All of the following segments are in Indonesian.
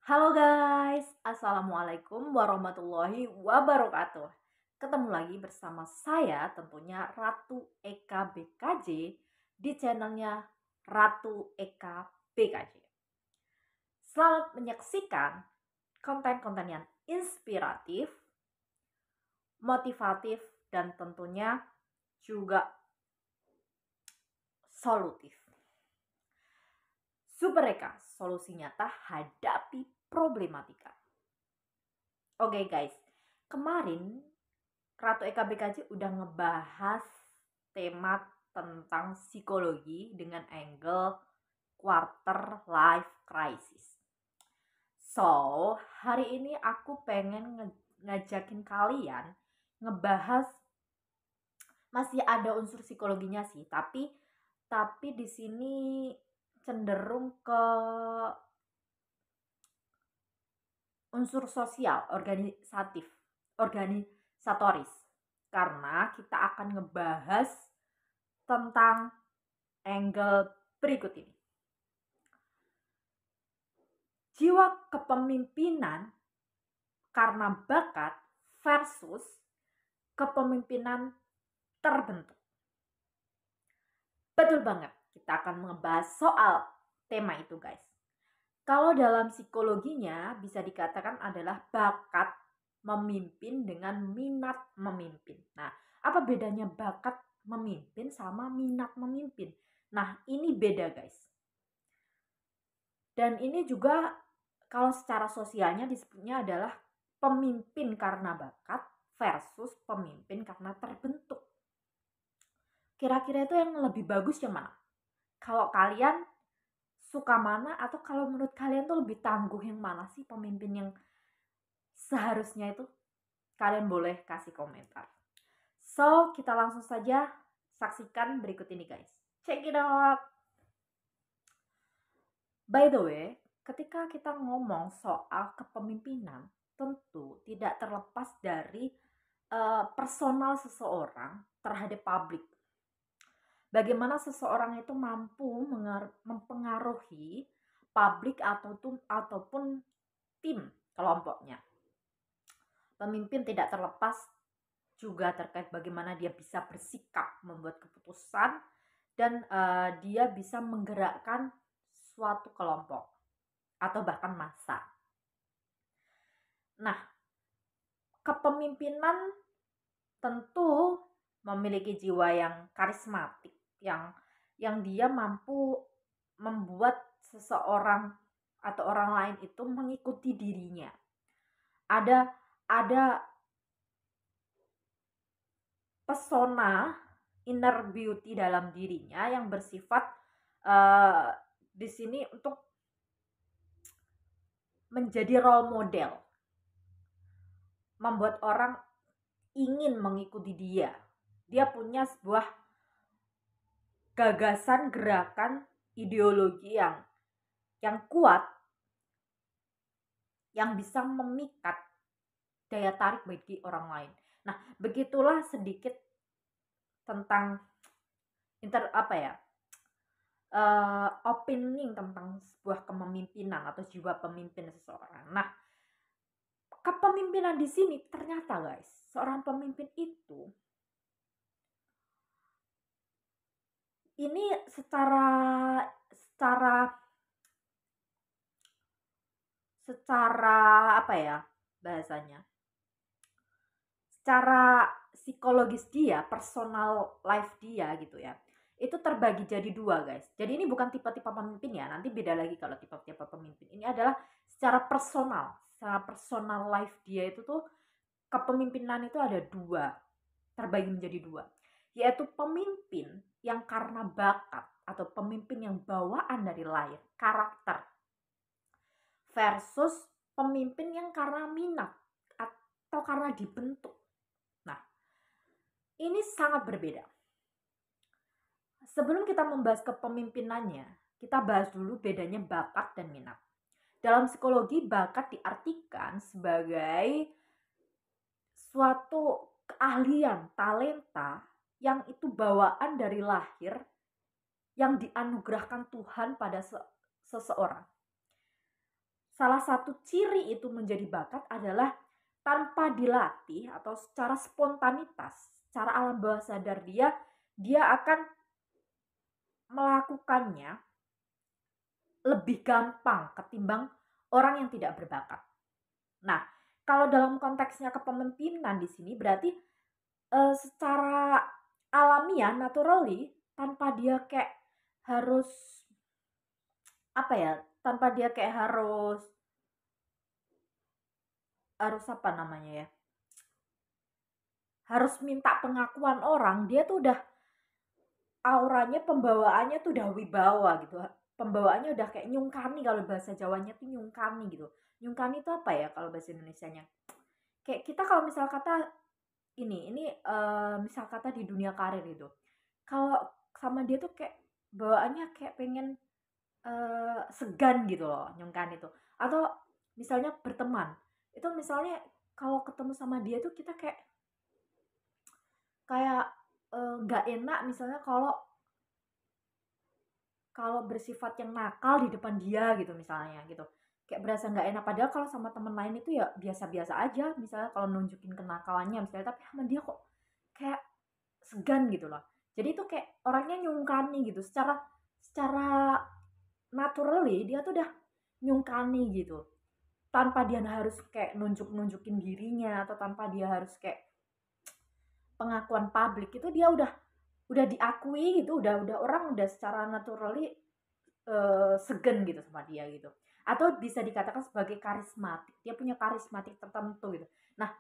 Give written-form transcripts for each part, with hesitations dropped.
Halo guys, Assalamualaikum warahmatullahi wabarakatuh. Ketemu lagi bersama saya tentunya Ratu Eka BKJ di channelnya Ratu Eka BKJ. Selamat menyaksikan konten-konten yang inspiratif, motivatif, dan tentunya juga solutif. Super Eka, solusi nyata hadapi problematika. Oke guys, kemarin Ratu Eka BKJ udah ngebahas tema tentang psikologi dengan angle quarter life crisis. So, hari ini aku pengen ngajakin kalian ngebahas, masih ada unsur psikologinya sih, tapi di sini cenderung ke unsur sosial, organisatoris. Karena kita akan ngebahas tentang angle berikut ini. Jiwa kepemimpinan karena bakat versus kepemimpinan terbentuk. Betul banget, kita akan membahas soal tema itu guys. Kalau dalam psikologinya bisa dikatakan adalah bakat memimpin dengan minat memimpin. Nah, apa bedanya bakat memimpin sama minat memimpin? Nah, ini beda guys. Dan ini juga kalau secara sosialnya disebutnya adalah pemimpin karena bakat versus pemimpin karena terbentuk. Kira-kira itu yang lebih bagus yang mana? Kalau kalian suka mana, atau kalau menurut kalian tuh lebih tangguh yang mana sih pemimpin yang seharusnya itu? Kalian boleh kasih komentar. So, kita langsung saja saksikan berikut ini guys. Check it out. By the way, ketika kita ngomong soal kepemimpinan, tentu tidak terlepas dari personal seseorang terhadap publik. Bagaimana seseorang itu mampu mempengaruhi publik ataupun tim kelompoknya. Pemimpin tidak terlepas juga terkait bagaimana dia bisa bersikap, membuat keputusan, dan dia bisa menggerakkan suatu kelompok atau bahkan massa. Nah, kepemimpinan tentu memiliki jiwa yang karismatik, yang dia mampu membuat seseorang atau orang lain itu mengikuti dirinya. Ada pesona inner beauty dalam dirinya yang bersifat di sini untuk menjadi role model, membuat orang ingin mengikuti dia. Dia punya sebuah gagasan, gerakan, ideologi yang kuat, yang bisa memikat daya tarik bagi orang lain. Nah, begitulah sedikit tentang opini tentang sebuah kepemimpinan atau jiwa pemimpin seseorang. Nah, kepemimpinan di sini ternyata guys, seorang pemimpin itu ini secara apa ya bahasanya, secara psikologis dia, personal life dia gitu ya, itu terbagi jadi dua guys. Jadi ini bukan tipe-tipe pemimpin ya, nanti beda lagi kalau tipe-tipe pemimpin. Ini adalah secara personal life dia itu tuh, kepemimpinan itu ada dua, terbagi menjadi dua, yaitu pemimpin yang karena bakat atau pemimpin yang bawaan dari lahir, karakter, versus pemimpin yang karena minat atau karena dibentuk. Nah, ini sangat berbeda. Sebelum kita membahas kepemimpinannya, kita bahas dulu bedanya bakat dan minat. Dalam psikologi, bakat diartikan sebagai suatu keahlian, talenta yang itu bawaan dari lahir, yang dianugerahkan Tuhan pada seseorang. salah satu ciri itu menjadi bakat adalah tanpa dilatih atau secara spontanitas, secara alam bawah sadar dia akan melakukannya lebih gampang ketimbang orang yang tidak berbakat. Nah, kalau dalam konteksnya kepemimpinan di sini berarti secara alamiah, naturally, tanpa dia kayak harus apa ya? Tanpa dia kayak harus apa namanya ya? Harus minta pengakuan orang, dia tuh udah auranya, pembawaannya tuh udah wibawa gitu. Pembawaannya udah kayak nyungkani, kalau bahasa Jawanya tuh nyungkani gitu. Nyungkani itu apa ya kalau bahasa Indonesianya? Kayak kita kalau misal kata ini misal kata di dunia karir gitu. Kalau sama dia tuh kayak bawaannya kayak pengen segan gitu loh, nyungkan itu. Atau misalnya berteman. Itu misalnya kalau ketemu sama dia tuh kita kayak kayak nggak enak misalnya kalau kalau bersifat yang nakal di depan dia gitu misalnya gitu. Kayak berasa nggak enak, padahal kalau sama teman lain itu ya biasa-biasa aja misalnya kalau nunjukin kenakalannya misalnya, tapi sama dia kok kayak segan gitu loh. Jadi itu kayak orangnya nyungkani gitu, secara secara naturally dia tuh udah nyungkani gitu, tanpa dia harus kayak nunjukin dirinya atau tanpa dia harus kayak pengakuan publik, itu dia udah diakui gitu, udah orang udah secara naturally segen gitu sama dia gitu, atau bisa dikatakan sebagai karismatik, dia punya karismatik tertentu gitu. Nah,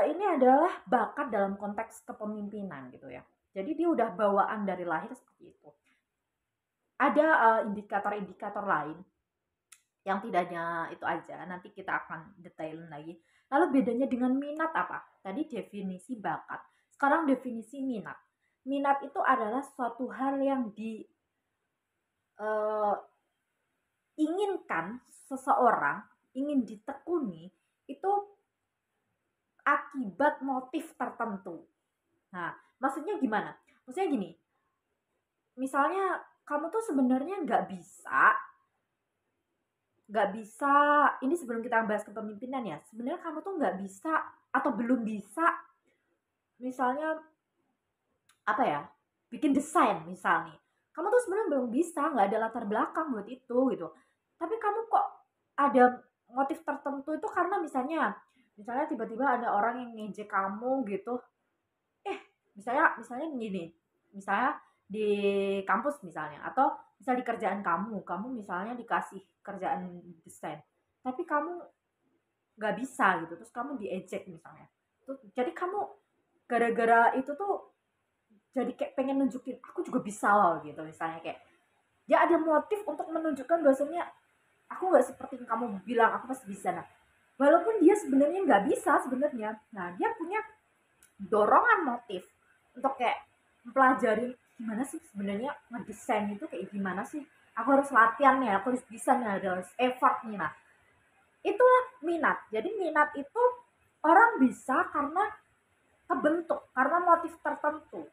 ini adalah bakat dalam konteks kepemimpinan gitu ya, jadi dia udah bawaan dari lahir seperti itu. Ada indikator-indikator lain yang tidak hanya itu aja, nanti kita akan detailin lagi. Lalu bedanya dengan minat apa? Tadi definisi bakat, sekarang definisi minat. Minat itu adalah suatu hal yang diinginkan seseorang, ingin ditekuni, itu akibat motif tertentu. Nah, maksudnya gimana? Maksudnya gini, misalnya kamu tuh sebenarnya nggak bisa, ini sebelum kita bahas kepemimpinan ya, sebenarnya kamu tuh nggak bisa atau belum bisa misalnya apa ya, bikin desain misalnya, kamu tuh sebenarnya belum bisa, nggak ada latar belakang buat itu gitu, tapi kamu kok ada motif tertentu itu karena misalnya tiba-tiba ada orang yang ngejek kamu gitu, eh misalnya gini, misalnya di kampus misalnya, atau misal di kerjaan kamu misalnya dikasih kerjaan desain tapi kamu nggak bisa gitu, terus kamu diejek misalnya tuh, jadi kamu gara-gara itu tuh jadi kayak pengen nunjukin aku juga bisa loh gitu, misalnya kayak dia ada motif untuk menunjukkan bahwasanya aku nggak seperti yang kamu bilang aku pasti bisa. Nah, walaupun dia sebenarnya nggak bisa sebenarnya, nah dia punya dorongan motif untuk kayak mempelajari gimana sih sebenarnya ngedesain itu kayak gimana sih, aku harus latihan nih, aku harus bisa nih, harus effort nih. Nah, itulah minat. Jadi minat itu orang bisa karena kebentuk, karena motif tertentu.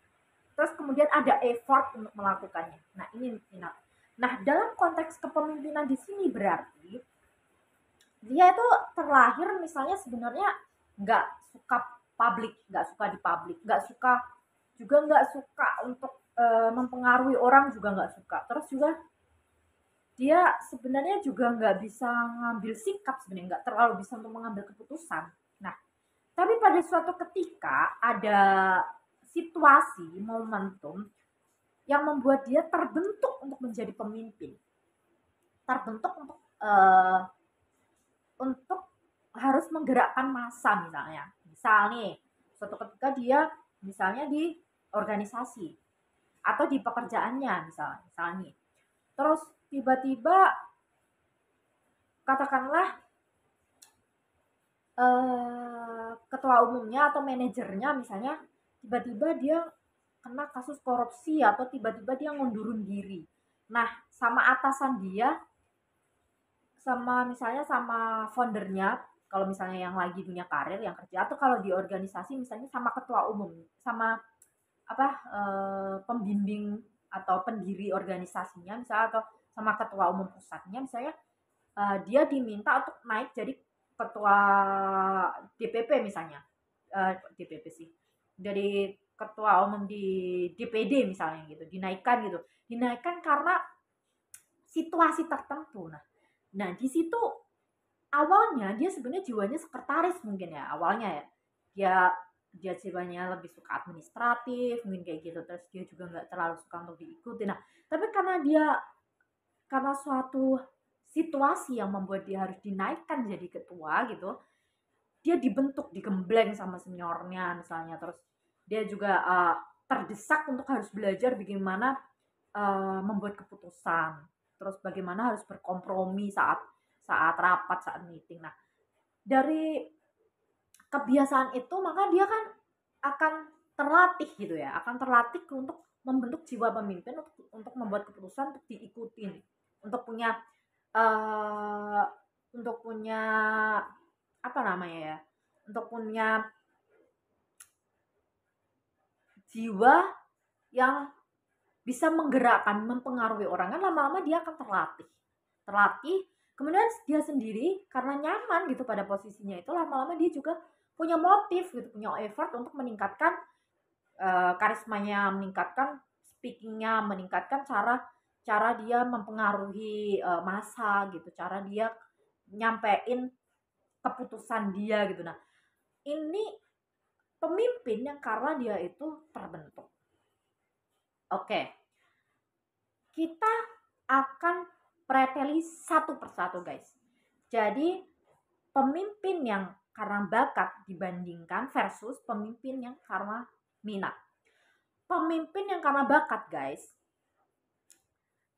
Terus kemudian ada effort untuk melakukannya. Nah, ini minat. Nah, dalam konteks kepemimpinan di sini berarti dia itu terlahir misalnya sebenarnya nggak suka publik, nggak suka di publik, nggak suka untuk mempengaruhi orang, juga nggak suka. Terus juga dia sebenarnya juga nggak bisa ngambil sikap, sebenarnya nggak terlalu bisa untuk mengambil keputusan. Nah, tapi pada suatu ketika ada situasi, momentum yang membuat dia terbentuk untuk menjadi pemimpin, terbentuk untuk harus menggerakkan massa misalnya. Misal nih, suatu ketika dia misalnya di organisasi atau di pekerjaannya misalnya. Terus tiba-tiba katakanlah ketua umumnya atau manajernya misalnya tiba-tiba dia kena kasus korupsi atau tiba-tiba dia ngundurun diri. Nah, sama atasan dia, sama misalnya sama foundernya, kalau misalnya yang lagi dunia karir yang kerja, atau kalau di organisasi misalnya sama ketua umum, sama apa pembimbing atau pendiri organisasinya misalnya, atau sama ketua umum pusatnya misalnya, dia diminta untuk naik jadi ketua DPP misalnya, DPP sih, dari ketua umum di DPD misalnya gitu, dinaikkan karena situasi tertentu. Nah di situ awalnya dia sebenarnya jiwanya sekretaris mungkin ya awalnya ya, dia dia jiwanya lebih suka administratif mungkin kayak gitu, terus dia juga nggak terlalu suka untuk diikuti. Nah tapi karena suatu situasi yang membuat dia harus dinaikkan jadi ketua gitu, dia dibentuk, digembleng sama seniornya misalnya, terus dia juga terdesak untuk harus belajar bagaimana membuat keputusan, terus bagaimana harus berkompromi saat saat rapat, saat meeting. Nah dari kebiasaan itu maka dia kan akan terlatih gitu ya, akan terlatih untuk membentuk jiwa pemimpin, untuk membuat keputusan, untuk diikutin, untuk punya uh, untuk punya apa namanya ya, untuk punya jiwa yang bisa menggerakkan, mempengaruhi orang, kan lama-lama dia akan terlatih. Kemudian dia sendiri karena nyaman gitu pada posisinya itu, lama-lama dia juga punya motif gitu, punya effort untuk meningkatkan karismanya, meningkatkan speakingnya, meningkatkan cara cara dia mempengaruhi massa gitu, cara dia nyampein keputusan dia gitu. Nah ini pemimpin yang karena dia itu terbentuk. Oke, kita akan preteli satu persatu guys. Jadi pemimpin yang karena bakat dibandingkan versus pemimpin yang karena minat. Pemimpin yang karena bakat guys,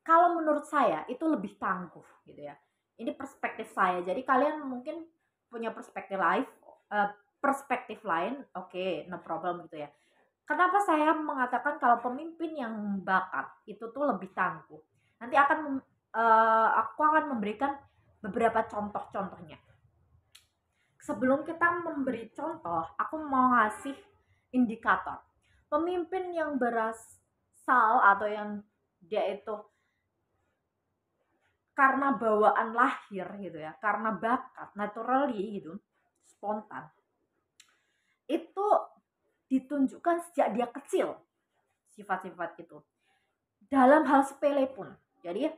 kalau menurut saya itu lebih tangguh gitu ya. Ini perspektif saya. Jadi kalian mungkin punya perspektif lain, oke, no problem gitu ya. Kenapa saya mengatakan kalau pemimpin yang bakat itu tuh lebih tangguh? Nanti aku akan memberikan beberapa contoh-contohnya. Sebelum kita memberi contoh, aku mau ngasih indikator. Pemimpin yang berasal atau yang dia itu karena bawaan lahir gitu ya, karena bakat, naturally gitu, spontan, itu ditunjukkan sejak dia kecil sifat-sifat itu. Dalam hal sepele pun. Jadi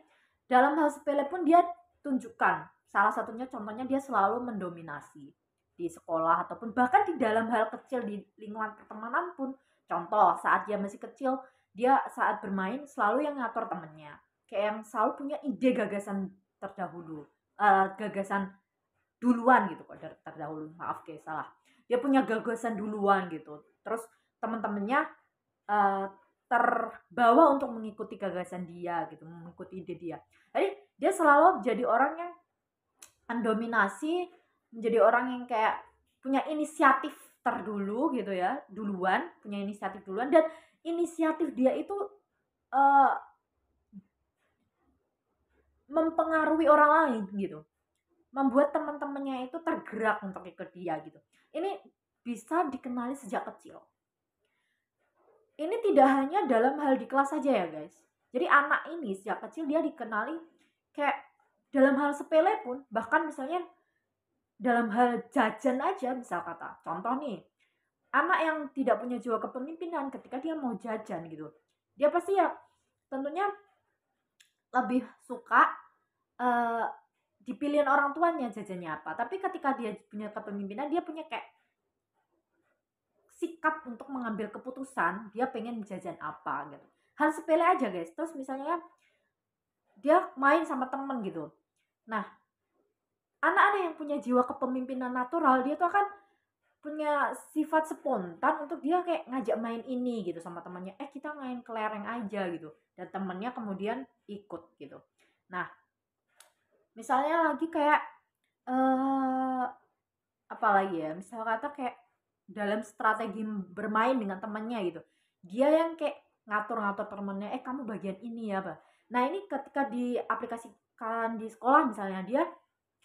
dalam hal sepele pun dia tunjukkan. Salah satunya contohnya dia selalu mendominasi di sekolah ataupun bahkan di dalam hal kecil di lingkungan pertemanan pun. Contoh saat dia masih kecil, dia saat bermain selalu yang ngatur temennya. Kayak yang selalu punya ide gagasan terdahulu. Gagasan duluan gitu kok, terdahulu. Maaf guys, salah. Dia punya gagasan duluan gitu. Terus teman-temannya uh, terbawa untuk mengikuti gagasan dia gitu, mengikuti ide dia. Jadi dia selalu jadi orang yang mendominasi, menjadi orang yang kayak punya inisiatif terdulu gitu ya, duluan, punya inisiatif duluan, dan inisiatif dia itu uh, mempengaruhi orang lain gitu, membuat teman-temannya itu tergerak untuk ikut dia gitu. Ini bisa dikenali sejak kecil. Ini tidak hanya dalam hal di kelas saja ya guys. Jadi anak ini sejak kecil dia dikenali kayak dalam hal sepele pun, bahkan misalnya dalam hal jajan aja, misal kata contoh nih, anak yang tidak punya jiwa kepemimpinan ketika dia mau jajan gitu, dia pasti ya tentunya lebih suka dipilihin orang tuanya jajannya apa. Tapi ketika dia punya kepemimpinan, dia punya kayak sikap untuk mengambil keputusan dia pengen jajan apa gitu. Hal sepele aja guys. Terus misalnya dia main sama temen gitu. Nah anak-anak yang punya jiwa kepemimpinan natural, dia tuh akan punya sifat spontan untuk dia kayak ngajak main ini gitu sama temannya. Kita main kelereng aja gitu. Dan temennya kemudian ikut gitu. Nah misalnya lagi kayak apa lagi ya, misal kata kayak dalam strategi bermain dengan temannya gitu, dia yang kayak ngatur-ngatur temannya, kamu bagian ini ya Bah. Nah ini ketika diaplikasikan di sekolah misalnya, dia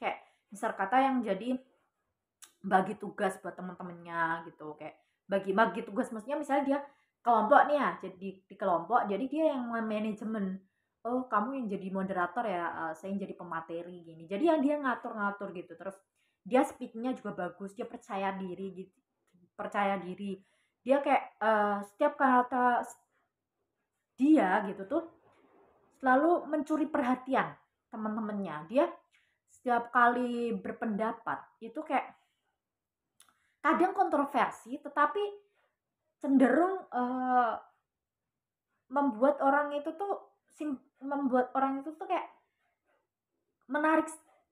kayak misal kata yang jadi bagi tugas buat teman-temannya gitu, kayak bagi tugas, maksudnya misalnya dia kelompok nih ya, jadi di kelompok, jadi dia yang manajemen oh kamu yang jadi moderator ya, saya yang jadi pemateri gini. Jadi yang dia ngatur-ngatur gitu. Terus dia speakingnya juga bagus, dia percaya diri gitu, percaya diri. Dia kayak setiap kata dia gitu tuh selalu mencuri perhatian teman-temannya. Dia setiap kali berpendapat itu kayak kadang kontroversi, tetapi cenderung membuat orang itu tuh membuat orang itu tuh kayak menarik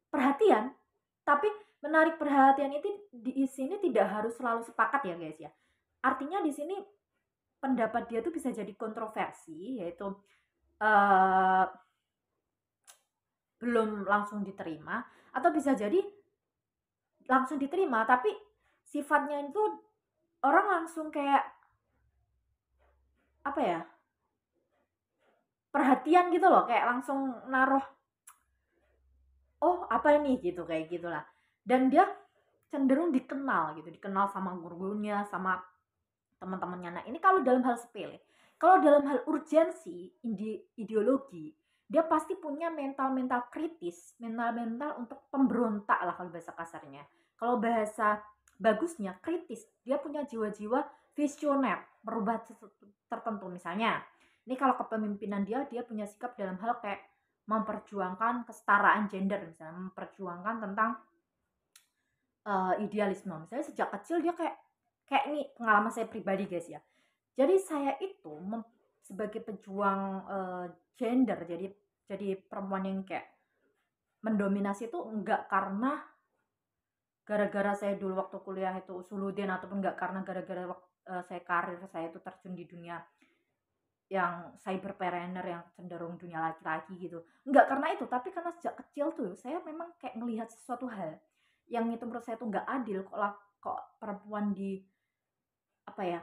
perhatian. Tapi menarik perhatian itu di sini tidak harus selalu sepakat ya guys ya. Artinya di sini pendapat dia tuh bisa jadi kontroversi, yaitu uh, belum langsung diterima, atau bisa jadi langsung diterima tapi sifatnya itu orang langsung kayak apa ya, perhatian gitu loh, kayak langsung naruh oh apa ini gitu, kayak gitulah. Dan dia cenderung dikenal gitu, dikenal sama guru-gurunya, sama teman-temannya. Nah ini kalau dalam hal sepele. Kalau dalam hal urgensi ideologi, dia pasti punya mental-mental kritis, mental-mental untuk pemberontak lah kalau bahasa kasarnya. Kalau bahasa bagusnya kritis, dia punya jiwa-jiwa visioner, merubah tertentu. Misalnya ini kalau kepemimpinan dia punya sikap dalam hal kayak memperjuangkan kesetaraan gender, misalnya memperjuangkan tentang idealisme. Misalnya sejak kecil dia kayak ini pengalaman saya pribadi guys ya. Jadi saya itu sebagai pejuang gender, jadi perempuan yang kayak mendominasi itu enggak karena gara-gara saya dulu waktu kuliah itu usuludin, ataupun enggak karena gara-gara saya karir saya itu terjun di dunia yang cyberpreneur yang cenderung dunia laki-laki gitu. Enggak karena itu, tapi karena sejak kecil tuh saya memang kayak melihat sesuatu hal yang itu menurut saya tuh enggak adil. Kok perempuan di apa ya,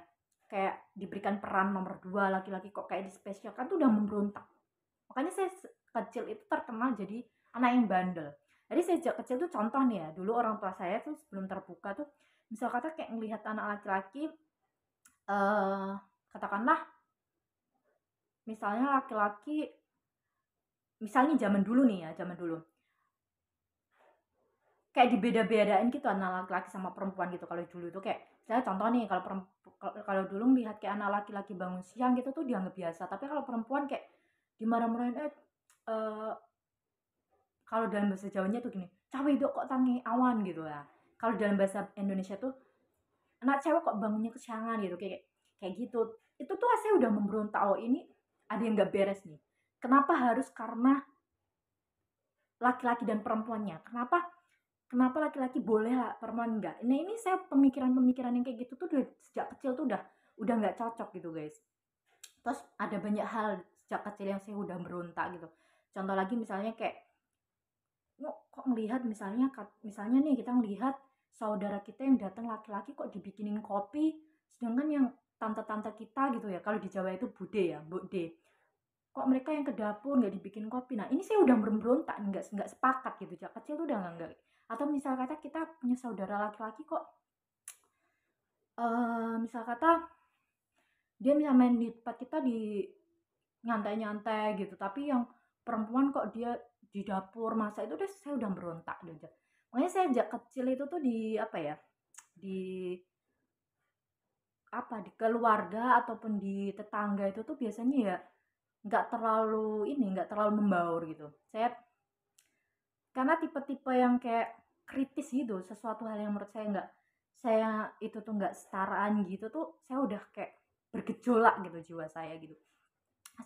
kayak diberikan peran nomor 2 laki-laki kok kayak dispesialkan tuh udah memberontak. Makanya saya kecil itu terkenal jadi anak yang bandel. Jadi saya sejak kecil tuh contoh nih ya, dulu orang tua saya tuh sebelum terbuka tuh misal kata kayak melihat anak laki-laki katakanlah misalnya laki-laki, misalnya zaman dulu nih ya, zaman dulu kayak dibeda-bedain gitu anak laki-laki sama perempuan gitu. Kalau dulu tuh kayak saya contoh nih, kalau dulu lihat kayak anak laki-laki bangun siang gitu tuh dianggap biasa, tapi kalau perempuan kayak dimarah-marahin kalau dalam bahasa Jawanya tuh gini, cawe itu kok tangi awan gitu ya. Kalau dalam bahasa Indonesia tuh anak cewek kok bangunnya kesiangan gitu, kayak kayak gitu. Itu tuh saya udah memberontak, oh ini ada yang nggak beres nih. Kenapa harus karena laki-laki dan perempuannya? Kenapa laki-laki boleh lah, perempuan enggak? Nah ini saya pemikiran-pemikiran yang kayak gitu tuh udah sejak kecil tuh udah nggak cocok gitu guys. Terus ada banyak hal sejak kecil yang saya udah berontak gitu. Contoh lagi misalnya kayak kok melihat misalnya nih kita melihat saudara kita yang datang laki-laki kok dibikinin kopi, sedangkan yang tante-tante kita gitu ya, kalau di Jawa itu bude ya, bude, kok mereka yang ke dapur nggak dibikin kopi. Nah ini saya udah berontak, nggak sepakat gitu. Jak kecil tuh udah nggak. Atau misal kata kita punya saudara laki-laki kok misal kata dia bisa main di tempat kita di nyantai-nyantai gitu, tapi yang perempuan kok dia di dapur masak, itu udah saya udah berontak aja. Makanya saya sejak kecil itu tuh di apa ya, di apa, di keluarga ataupun di tetangga itu tuh biasanya ya nggak terlalu membaur gitu. Saya karena tipe-tipe yang kayak kritis gitu, sesuatu hal yang menurut saya nggak, saya itu tuh nggak setaraan gitu tuh, saya udah kayak bergejolak gitu jiwa saya gitu.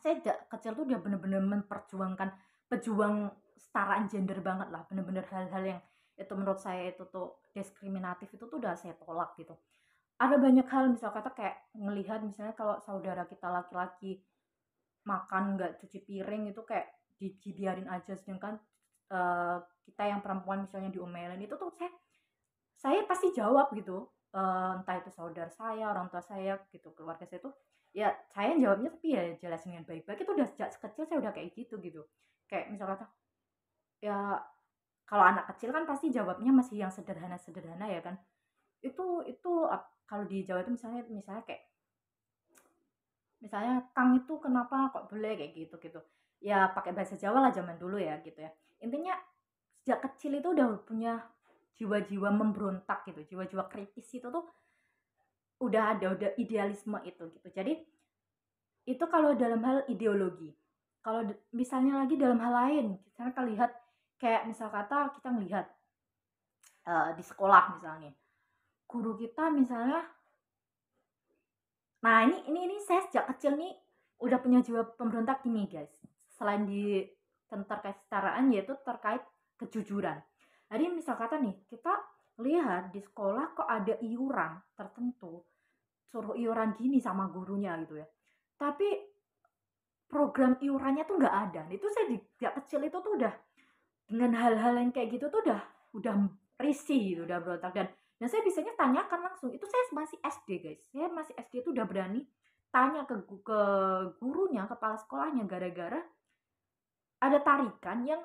Saya sejak kecil tuh udah bener-bener memperjuangkan, pejuang setaraan gender banget lah, bener-bener hal-hal yang itu menurut saya itu tuh diskriminatif itu tuh udah saya tolak gitu. Ada banyak hal misal kata kayak ngelihat misalnya kalau saudara kita laki-laki makan nggak cuci piring itu kayak dibiarin aja, sedangkan kita yang perempuan misalnya diomelin, itu tuh saya pasti jawab gitu, entah itu saudara saya, orang tua saya gitu, keluarga saya tuh ya saya jawabnya, tapi ya jelasin dengan baik-baik. Itu udah sejak kecil saya udah kayak gitu gitu. Kayak misal kata ya, kalau anak kecil kan pasti jawabnya masih yang sederhana-sederhana ya kan. Itu kalau di Jawa itu misalnya kayak misalnya Kang itu kenapa kok boleh kayak gitu gitu. ya pakai bahasa Jawa lah zaman dulu ya gitu ya. Intinya sejak kecil itu udah punya jiwa-jiwa memberontak gitu, jiwa-jiwa kritis itu tuh udah ada, udah idealisme itu gitu. Jadi itu kalau dalam hal ideologi. Kalau misalnya lagi dalam hal lain, kita lihat kayak misal kata kita melihat di sekolah misalnya, guru kita misalnya, nah ini saya sejak kecil nih udah punya jiwa pemberontak ini guys. Selain di terkait kesetaraan, yaitu terkait kejujuran. Jadi misal kata nih, kita lihat di sekolah kok ada iuran tertentu, suruh iuran gini sama gurunya gitu ya. Tapi program iurannya tuh nggak ada. Itu saya di sejak kecil itu tuh udah dengan hal-hal yang kayak gitu tuh udah risih gitu, udah berontak. Dan saya biasanya tanyakan langsung. Itu saya masih SD guys. Saya masih SD itu udah berani tanya ke gurunya, kepala sekolahnya, gara-gara ada tarikan yang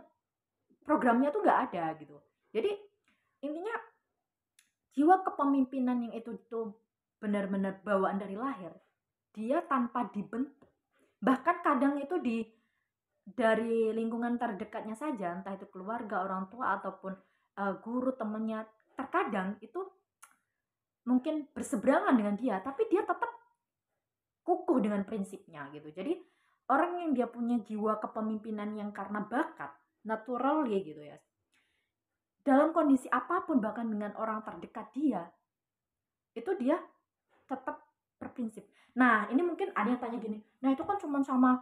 programnya tuh nggak ada gitu. Jadi intinya jiwa kepemimpinan yang itu tuh benar-benar bawaan dari lahir, dia tanpa dibentuk. Bahkan kadang itu dari lingkungan terdekatnya saja, entah itu keluarga, orang tua, ataupun guru, temennya, terkadang itu mungkin berseberangan dengan dia, tapi dia tetap kukuh dengan prinsipnya gitu. Jadi orang yang dia punya jiwa kepemimpinan yang karena bakat, natural ya gitu ya, dalam kondisi apapun, bahkan dengan orang terdekat dia, itu dia tetap berprinsip. Nah ini mungkin ada yang tanya gini, nah itu kan cuma sama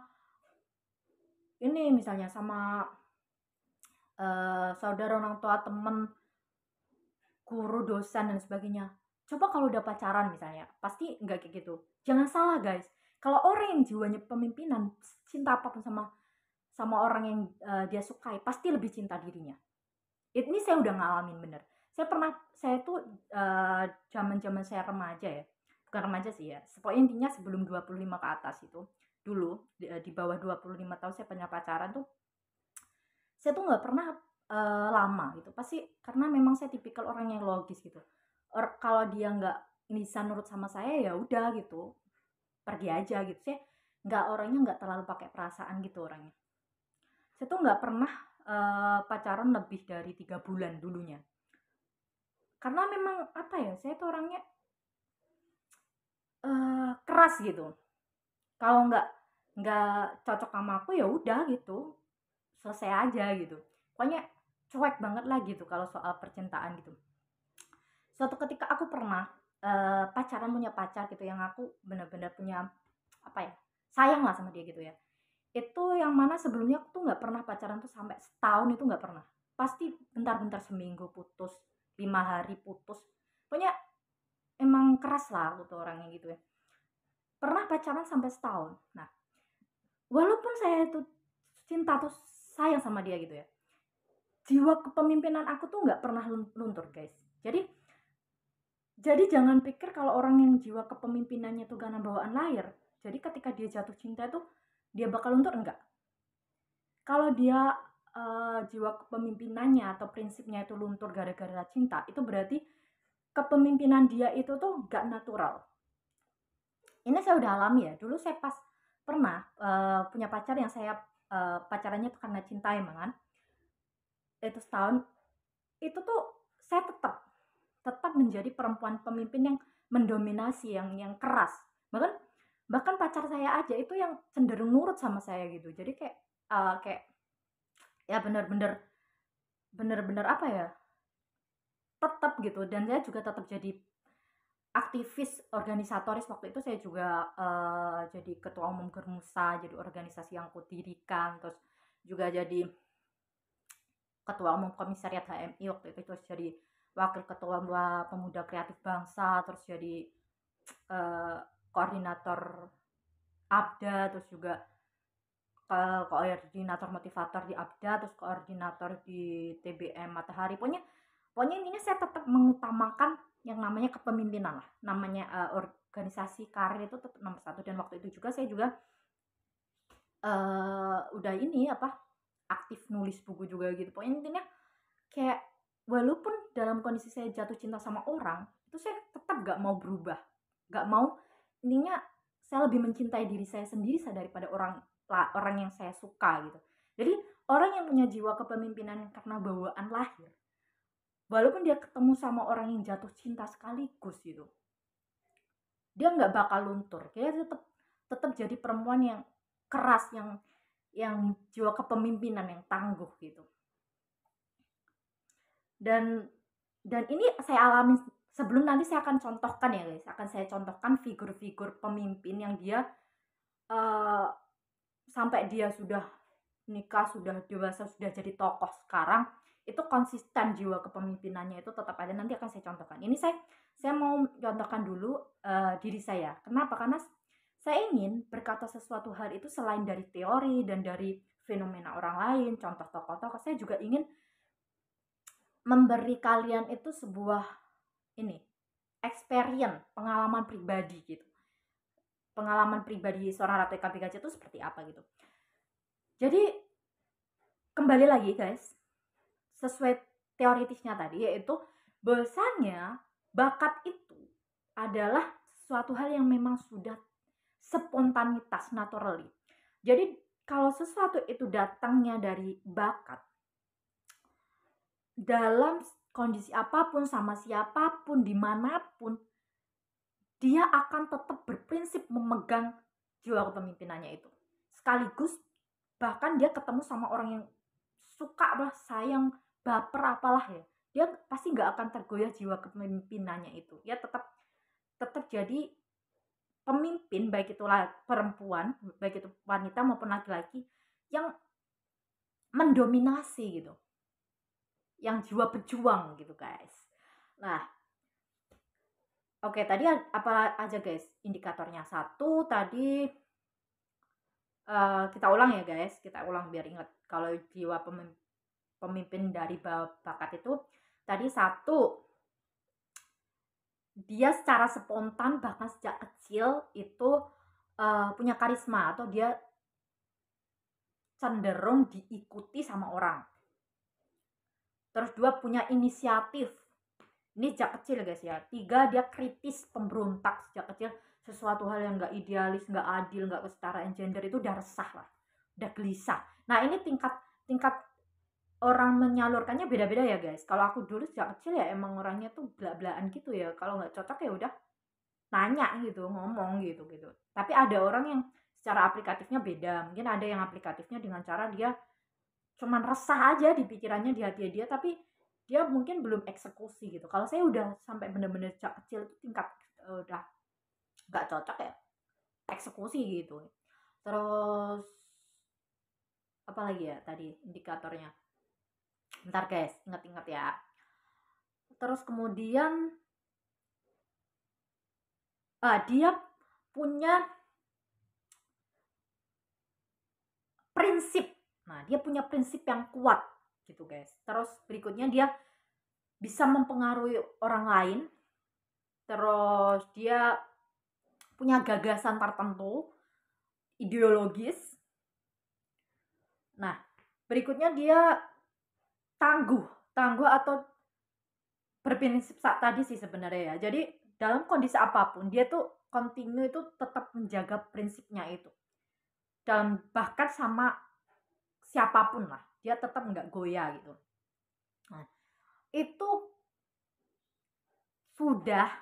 ini misalnya sama saudara, orang tua, temen, guru, dosen, dan sebagainya. Coba kalau udah pacaran misalnya, pasti nggak kayak gitu. Jangan salah guys, kalau orang yang jiwanya pemimpinan, cinta apapun sama orang yang dia sukai, pasti lebih cinta dirinya. Ini saya udah ngalamin bener. Saya tuh zaman-zaman saya remaja ya, bukan remaja sih ya, pokoknya intinya sebelum 25 ke atas itu, dulu di bawah 25 tahun saya punya pacaran tuh, saya tuh nggak pernah lama gitu, pasti karena memang saya tipikal orang yang logis gitu. Kalau dia nggak bisa nurut sama saya, ya udah gitu, pergi aja gitu. Saya nggak, orangnya nggak terlalu pakai perasaan gitu orangnya. Saya tuh nggak pernah pacaran lebih dari 3 bulan dulunya, karena memang apa ya, saya tuh orangnya keras gitu. Kalau nggak cocok sama aku, ya udah gitu, selesai aja gitu. Pokoknya cuek banget lah gitu kalau soal percintaan gitu. Suatu ketika aku pernah pacaran, punya pacar gitu, yang aku benar-benar punya apa ya, sayang lah sama dia gitu ya. Itu yang mana sebelumnya aku tuh nggak pernah pacaran tuh sampai setahun, itu nggak pernah. Pasti bentar-bentar, seminggu putus, 5 hari putus. Pokoknya emang keras lah aku tuh orangnya gitu ya. Pernah pacaran sampai setahun. Nah, walaupun saya itu cinta tuh, sayang sama dia gitu ya, jiwa kepemimpinan aku tuh nggak pernah luntur guys. Jadi jangan pikir kalau orang yang jiwa kepemimpinannya tuh karena bawaan lahir, jadi ketika dia jatuh cinta itu dia bakal luntur, enggak. Kalau dia jiwa kepemimpinannya atau prinsipnya itu luntur gara-gara cinta, itu berarti kepemimpinan dia itu tuh gak natural. Ini saya udah alami ya. Dulu saya pas pernah punya pacar yang saya pacarannya tuh karena cinta emang kan. Itu setahun, itu tuh saya tetap menjadi perempuan pemimpin yang mendominasi, yang keras. Bahkan pacar saya aja itu yang cenderung nurut sama saya gitu. Jadi kayak ya bener-bener apa ya, tetap gitu. Dan saya juga tetap jadi aktivis organisatoris. Waktu itu saya juga jadi ketua umum Germusa, jadi organisasi yang aku dirikan, terus juga jadi ketua umum komisariat HMI waktu itu, terus jadi wakil ketua pemuda kreatif bangsa, terus jadi koordinator ABDA, terus juga koordinator motivator di ABDA, terus koordinator di TBM Matahari. Pokoknya intinya saya tetap mengutamakan yang namanya kepemimpinan lah, namanya organisasi karir itu tetap nomor satu. Dan waktu itu juga saya juga udah ini apa, aktif nulis buku juga gitu. Pokoknya intinya kayak walaupun dalam kondisi saya jatuh cinta sama orang, itu saya tetap gak mau berubah, gak mau. Intinya saya lebih mencintai diri saya sendiri daripada orang orang yang saya suka gitu. Jadi orang yang punya jiwa kepemimpinan karena bawaan lahir, walaupun dia ketemu sama orang yang jatuh cinta sekaligus gitu, dia nggak bakal luntur. Dia tetap tetap jadi perempuan yang keras, yang jiwa kepemimpinan yang tangguh gitu. Dan ini saya alami. Sebelum nanti saya akan contohkan ya guys, akan saya contohkan figur-figur pemimpin yang dia sampai dia sudah nikah, sudah dewasa, sudah jadi tokoh sekarang, itu konsisten jiwa kepemimpinannya itu tetap ada. Nanti akan saya contohkan. Ini saya mau contohkan dulu diri saya. Kenapa? Karena saya ingin berkata sesuatu hal itu selain dari teori dan dari fenomena orang lain, contoh tokoh-tokoh, saya juga ingin memberi kalian itu sebuah experience, pengalaman pribadi gitu. Pengalaman pribadi seorang Ratu Eka Bikaca itu seperti apa gitu. Jadi kembali lagi guys, sesuai teoritisnya tadi, yaitu bahwasanya bakat itu adalah suatu hal yang memang sudah spontanitas, naturally. Jadi kalau sesuatu itu datangnya dari bakat, dalam kondisi apapun, sama siapapun, dimanapun, dia akan tetap berprinsip memegang jiwa kepemimpinannya itu. Sekaligus bahkan dia ketemu sama orang yang suka lah, sayang, baper, apalah ya, dia pasti nggak akan tergoyah jiwa kepemimpinannya itu. Dia tetap jadi pemimpin, baik itulah perempuan, baik itu wanita maupun laki-laki, yang mendominasi gitu, yang jiwa pejuang gitu guys. Nah, oke, tadi apa aja guys indikatornya? Satu tadi, kita ulang ya guys, kita ulang biar ingat. Kalau jiwa pemimpin dari bakat itu tadi, satu, dia secara spontan bahkan sejak kecil itu punya karisma, atau dia cenderung diikuti sama orang. Terus dua, punya inisiatif. Ini sejak kecil guys ya. Tiga, dia kritis, pemberontak sejak kecil. Sesuatu hal yang nggak idealis, nggak adil, nggak kesetaraan gender itu udah resah lah, udah gelisah. Nah ini tingkat orang menyalurkannya beda-beda ya guys. Kalau aku dulu sejak kecil ya emang orangnya tuh belak-belakan gitu ya. Kalau nggak cocok ya udah nanya gitu, ngomong gitu. Tapi ada orang yang secara aplikatifnya beda. Mungkin ada yang aplikatifnya dengan cara dia cuman resah aja di pikirannya, di hati dia, tapi dia mungkin belum eksekusi gitu. Kalau saya udah sampai bener-bener sejak kecil itu tingkat udah nggak cocok ya, eksekusi gitu. Terus apa lagi ya tadi indikatornya? Bentar guys, ingat-ingat ya. Terus kemudian dia punya prinsip. Nah, dia punya prinsip yang kuat gitu guys. Terus berikutnya dia bisa mempengaruhi orang lain. Terus dia punya gagasan tertentu, ideologis. Nah, berikutnya dia tangguh atau berprinsip saat tadi sih sebenarnya ya. Jadi dalam kondisi apapun dia tuh continue itu tetap menjaga prinsipnya itu. Dan bahkan sama siapapun lah, dia tetap nggak goyah gitu. Nah, itu sudah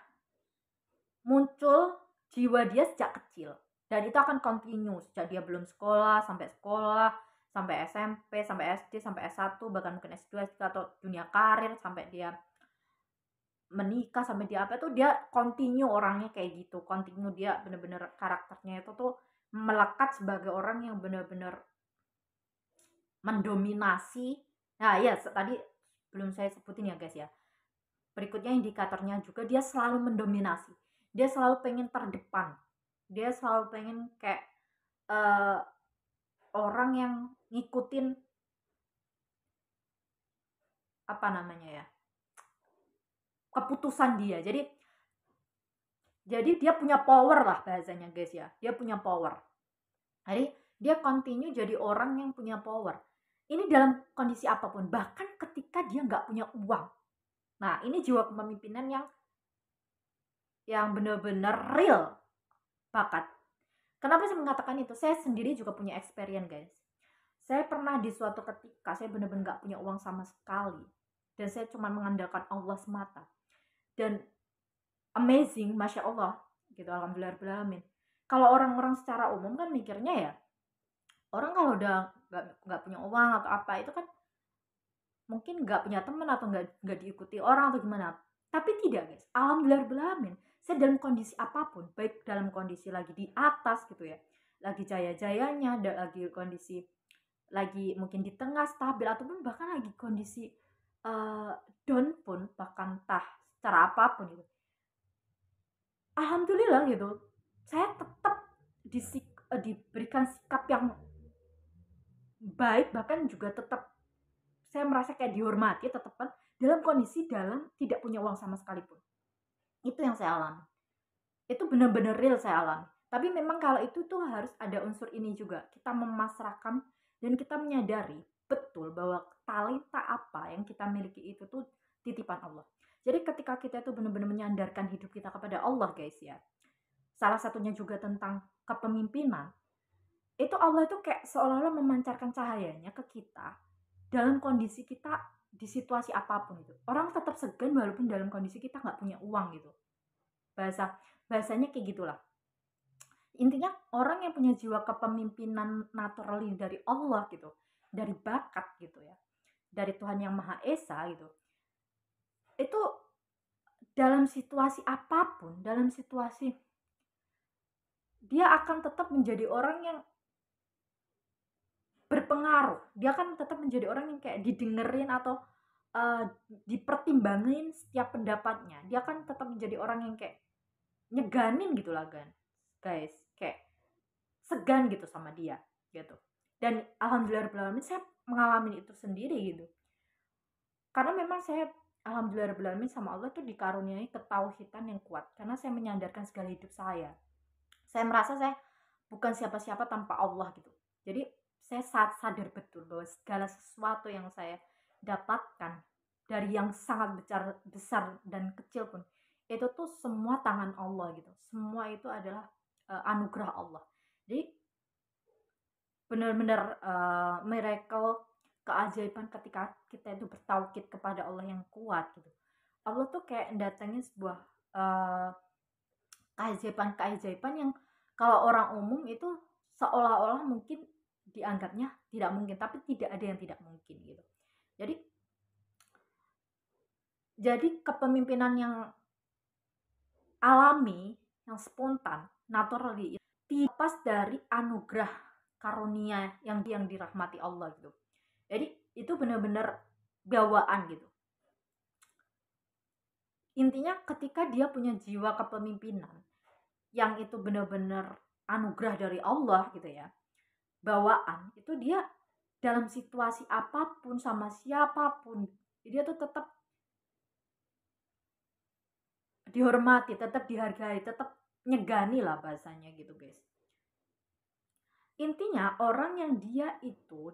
muncul jiwa dia sejak kecil. Dan itu akan continue sejak dia belum sekolah, sampai SMP, sampai SD, sampai S1, bahkan mungkin S2, atau dunia karir, sampai dia menikah, sampai dia apa, itu dia continue orangnya kayak gitu. Continue dia bener-bener karakternya itu tuh melekat sebagai orang yang bener-bener mendominasi. Nah ya tadi belum saya sebutin ya guys ya. Berikutnya indikatornya juga dia selalu mendominasi. Dia selalu pengen terdepan. Dia selalu pengen kayak orang yang ngikutin apa namanya ya, keputusan dia. Jadi dia punya power lah bahasanya guys ya. Dia punya power. Jadi dia continue jadi orang yang punya power. Ini dalam kondisi apapun. Bahkan ketika dia nggak punya uang. Nah ini jiwa kepemimpinan yang benar-benar real bakat. Kenapa saya mengatakan itu? Saya sendiri juga punya experience, guys. Saya pernah di suatu ketika saya benar-benar gak punya uang sama sekali, dan saya cuma mengandalkan Allah semata. Dan amazing, masya Allah, gitu, alhamdulillahirobbilalamin. Kalau orang-orang secara umum kan mikirnya ya, orang kalau udah nggak punya uang atau apa itu kan mungkin nggak punya teman atau nggak diikuti orang atau gimana. Tapi tidak, guys, alhamdulillahirobbilalamin, saya dalam kondisi apapun, baik dalam kondisi lagi di atas gitu ya, lagi jaya-jayanya, lagi kondisi lagi mungkin di tengah stabil, ataupun bahkan lagi kondisi down pun, bahkan entah secara apapun gitu, alhamdulillah gitu, saya tetap diberikan sikap yang baik, bahkan juga tetap saya merasa kayak dihormati tetap kan dalam kondisi tidak punya uang sama sekalipun. Itu yang saya alami, itu benar-benar real saya alami. Tapi memang kalau itu tuh harus ada unsur ini juga, kita memasrahkan dan kita menyadari betul bahwa talenta apa yang kita miliki itu tuh titipan Allah. Jadi ketika kita itu benar-benar menyandarkan hidup kita kepada Allah, guys ya, salah satunya juga tentang kepemimpinan, itu Allah itu kayak seolah-olah memancarkan cahayanya ke kita dalam kondisi kita di situasi apapun itu. Orang tetap segan walaupun dalam kondisi kita nggak punya uang gitu. Bahasanya kayak gitulah. Intinya orang yang punya jiwa kepemimpinan naturally dari Allah gitu, dari bakat gitu ya, dari Tuhan yang Maha Esa gitu, itu dalam situasi apapun, dalam situasi dia akan tetap menjadi orang yang berpengaruh. Dia akan tetap menjadi orang yang kayak didengerin atau dipertimbangin setiap pendapatnya. Dia akan tetap menjadi orang yang kayak nyeganin gitu lah, guys, kayak segan gitu sama dia gitu. Dan alhamdulillahirobbilalamin saya mengalami itu sendiri gitu, karena memang saya alhamdulillahirobbilalamin sama Allah tuh dikaruniai ketauhidan yang kuat, karena saya menyandarkan segala hidup saya merasa saya bukan siapa-siapa tanpa Allah gitu. Jadi saya sadar betul bahwa segala sesuatu yang saya dapatkan dari yang sangat besar dan kecil pun, itu tuh semua tangan Allah gitu. Semua itu adalah anugerah Allah. Jadi benar-benar miracle, keajaiban ketika kita itu bertauhid kepada Allah yang kuat gitu. Allah tuh kayak datangin sebuah keajaiban yang kalau orang umum itu seolah-olah mungkin dianggapnya tidak mungkin, tapi tidak ada yang tidak mungkin gitu. Jadi kepemimpinan yang alami, yang spontan, naturally, lepas dari anugerah karunia yang dirahmati Allah gitu. Jadi itu benar-benar bawaan gitu. Intinya ketika dia punya jiwa kepemimpinan yang itu benar-benar anugerah dari Allah gitu ya, bawaan, itu dia dalam situasi apapun sama siapapun dia tuh tetap dihormati, tetap dihargai, tetap nyegani lah bahasanya gitu, guys. Intinya orang yang dia itu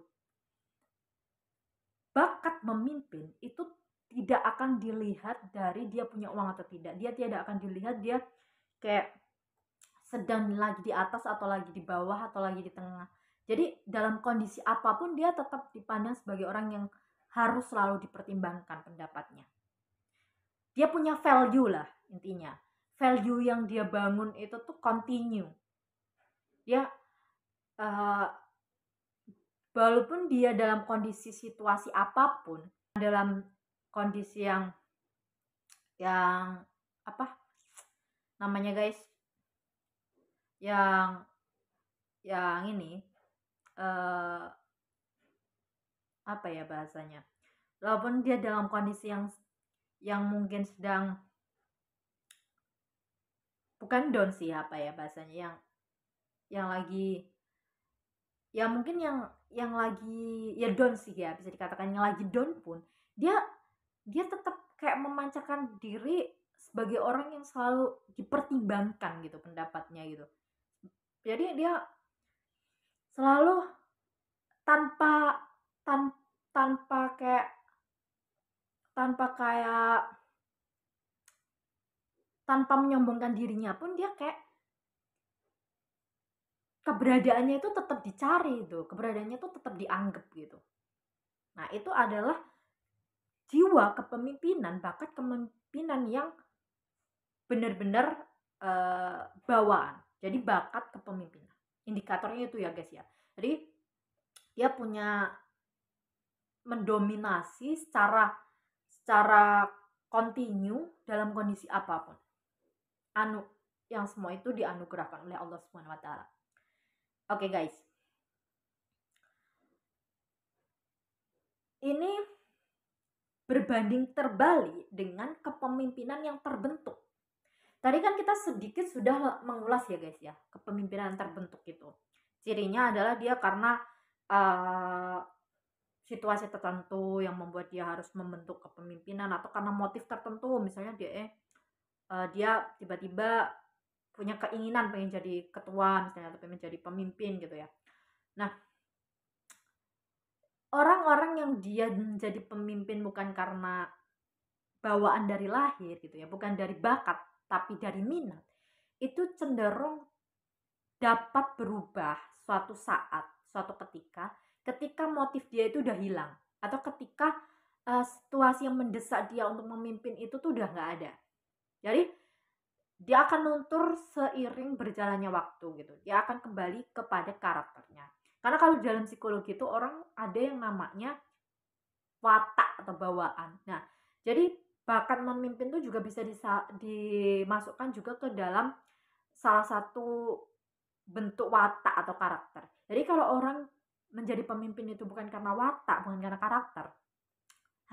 bakat memimpin itu tidak akan dilihat dari dia punya uang atau tidak. Dia tidak akan dilihat dia kayak sedang lagi di atas atau lagi di bawah atau lagi di tengah. Jadi dalam kondisi apapun dia tetap dipandang sebagai orang yang harus selalu dipertimbangkan pendapatnya. Dia punya value lah intinya. Value yang dia bangun itu tuh continue. Dia walaupun dia dalam kondisi situasi apapun, dalam kondisi yang apa namanya, guys, yang ini apa ya bahasanya, walaupun dia dalam kondisi yang mungkin sedang bukan down sih, apa ya bahasanya, yang lagi ya mungkin yang lagi ya down sih ya, bisa dikatakan yang lagi down pun dia tetap kayak memancarkan diri sebagai orang yang selalu dipertimbangkan gitu pendapatnya gitu. Jadi dia selalu tanpa kayak tanpa menyombongkan dirinya pun dia kayak keberadaannya itu tetap dicari, itu keberadaannya itu tetap dianggap gitu. Nah, itu adalah jiwa kepemimpinan, bakat kepemimpinan yang benar-benar bawaan. Jadi bakat kepemimpinan. Indikatornya itu ya guys ya. Jadi dia punya mendominasi secara kontinu dalam kondisi apapun. Yang semua itu dianugerahkan oleh Allah Subhanahu wa taala. Oke guys. Ini berbanding terbalik dengan kepemimpinan yang terbentuk. Tadi kan kita sedikit sudah mengulas ya guys ya, kepemimpinan terbentuk itu. Cirinya adalah dia karena situasi tertentu yang membuat dia harus membentuk kepemimpinan, atau karena motif tertentu, misalnya dia tiba-tiba punya keinginan pengen jadi ketua misalnya, atau pengen jadi pemimpin gitu ya. Nah, orang-orang yang dia menjadi pemimpin bukan karena bawaan dari lahir gitu ya, bukan dari bakat tapi dari minat, itu cenderung dapat berubah suatu saat, suatu ketika motif dia itu udah hilang, atau ketika situasi yang mendesak dia untuk memimpin itu tuh udah nggak ada. Jadi dia akan luntur seiring berjalannya waktu gitu. Dia akan kembali kepada karakternya. Karena kalau dalam psikologi itu orang ada yang namanya watak atau bawaan. Nah, jadi bakat memimpin itu juga bisa dimasukkan juga ke dalam salah satu bentuk watak atau karakter. Jadi kalau orang menjadi pemimpin itu bukan karena watak, bukan karena karakter,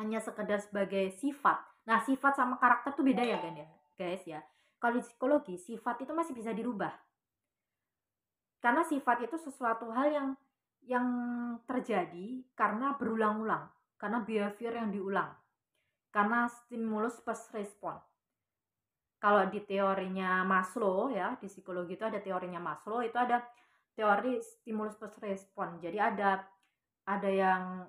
hanya sekedar sebagai sifat. Nah, sifat sama karakter itu beda ya kan ya, guys ya. Kalau di psikologi, sifat itu masih bisa dirubah. Karena sifat itu sesuatu hal yang terjadi karena berulang-ulang, karena behavior yang diulang, karena stimulus plus respon. Kalau di teorinya Maslow ya, di psikologi itu ada teorinya Maslow, itu ada teori stimulus plus respon. Jadi ada yang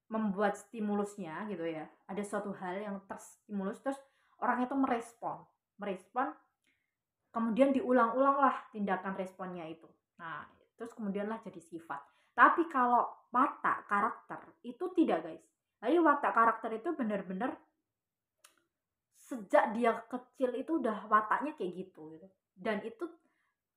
membuat stimulusnya gitu ya. Ada suatu hal yang terstimulus, terus orang itu merespon, kemudian diulang-ulang lah tindakan responnya itu. Nah, terus kemudianlah jadi sifat. Tapi kalau watak karakter itu tidak guys. Jadi watak karakter itu benar-benar sejak dia kecil itu udah wataknya kayak gitu. Dan itu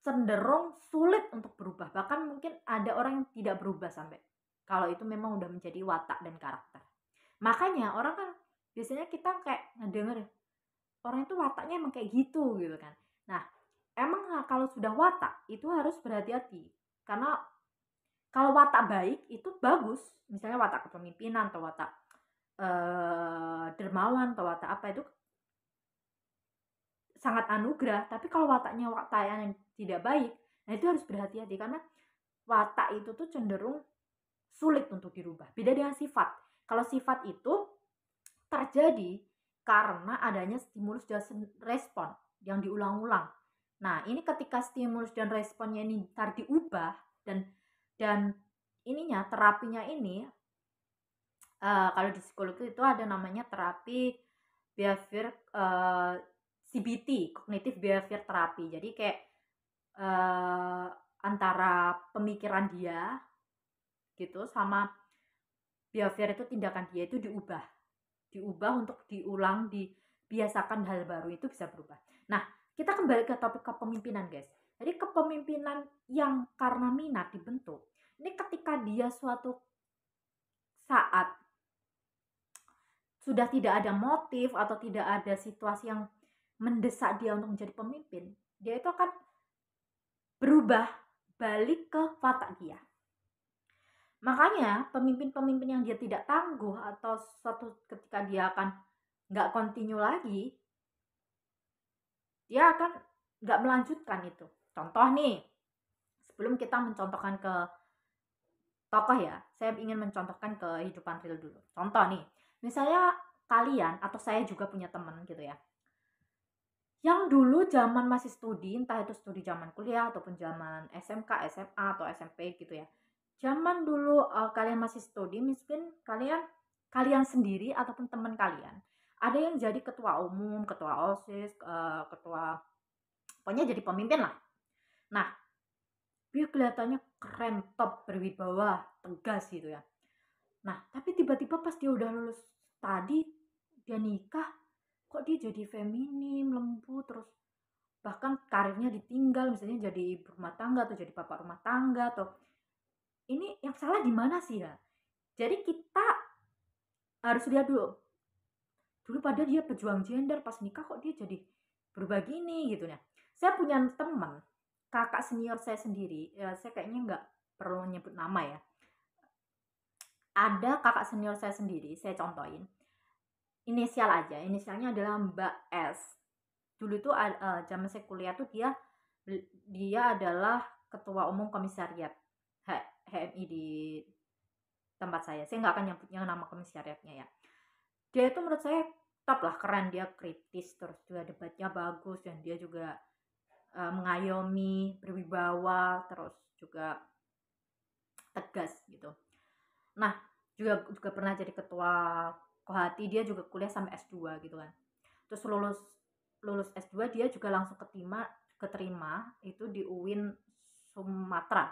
cenderung sulit untuk berubah. Bahkan mungkin ada orang yang tidak berubah sampai kalau itu memang udah menjadi watak dan karakter. Makanya orang kan biasanya kita kayak ngedenger orang itu wataknya emang kayak gitu kan. Nah, emang kalau sudah watak itu harus berhati-hati. Karena kalau watak baik itu bagus. Misalnya watak kepemimpinan atau watak dermawan atau watak apa, itu sangat anugerah. Tapi kalau wataknya watak yang tidak baik, nah itu harus berhati-hati. Karena watak itu tuh cenderung sulit untuk dirubah. Beda dengan sifat. Kalau sifat itu terjadi karena adanya stimulus dan respon yang diulang-ulang. Nah, ini ketika stimulus dan responnya ini ntar diubah dan ininya terapinya ini kalau di psikologi itu ada namanya terapi behavior CBT, cognitive behavior therapy. Jadi kayak antara pemikiran dia gitu sama behavior itu, tindakan dia itu diubah untuk diulang, dibiasakan hal baru, itu bisa berubah. Nah, kita kembali ke topik kepemimpinan guys. Jadi kepemimpinan yang karena minat dibentuk, ini ketika dia suatu saat sudah tidak ada motif atau tidak ada situasi yang mendesak dia untuk menjadi pemimpin, dia itu akan berubah balik ke watak dia. Makanya pemimpin-pemimpin yang dia tidak tangguh atau suatu ketika dia akan nggak continue lagi, dia akan nggak melanjutkan itu. Contoh nih, sebelum kita mencontohkan ke tokoh ya, saya ingin mencontohkan ke kehidupan real dulu. Contoh nih, misalnya kalian atau saya juga punya teman gitu ya, yang dulu zaman masih studi, entah itu studi zaman kuliah ataupun zaman SMK, SMA atau SMP gitu ya. Zaman dulu kalian masih studi, mungkin kalian sendiri ataupun teman kalian ada yang jadi ketua umum, ketua OSIS, ketua, pokoknya jadi pemimpin lah. Nah, dia kelihatannya keren, top, berwibawa, tegas gitu ya. Nah, tapi tiba-tiba pas dia udah lulus tadi, dia nikah, kok dia jadi feminim, lembut, terus bahkan karirnya ditinggal, misalnya jadi ibu rumah tangga atau jadi bapak rumah tangga, atau ini yang salah di mana sih ya? Jadi kita harus lihat dulu pada dia pejuang gender, pas nikah kok dia jadi berubah gini gitu ya. Saya punya teman, kakak senior saya sendiri, ya saya kayaknya nggak perlu nyebut nama ya. Ada kakak senior saya sendiri, saya contohin. Inisial aja, inisialnya adalah Mbak S. Dulu tuh zaman saya kuliah tuh dia adalah ketua umum komisariat HMI di tempat saya. Saya nggak akan nyebutnya nama komisariatnya ya. Dia itu menurut saya top lah, keren, dia kritis, terus juga debatnya bagus, dan dia juga mengayomi, berwibawa, terus juga tegas gitu. Nah, juga pernah jadi ketua Kohati, dia juga kuliah sampai S2 gitu kan. Terus lulus S2 dia juga langsung keterima itu di UIN Sumatera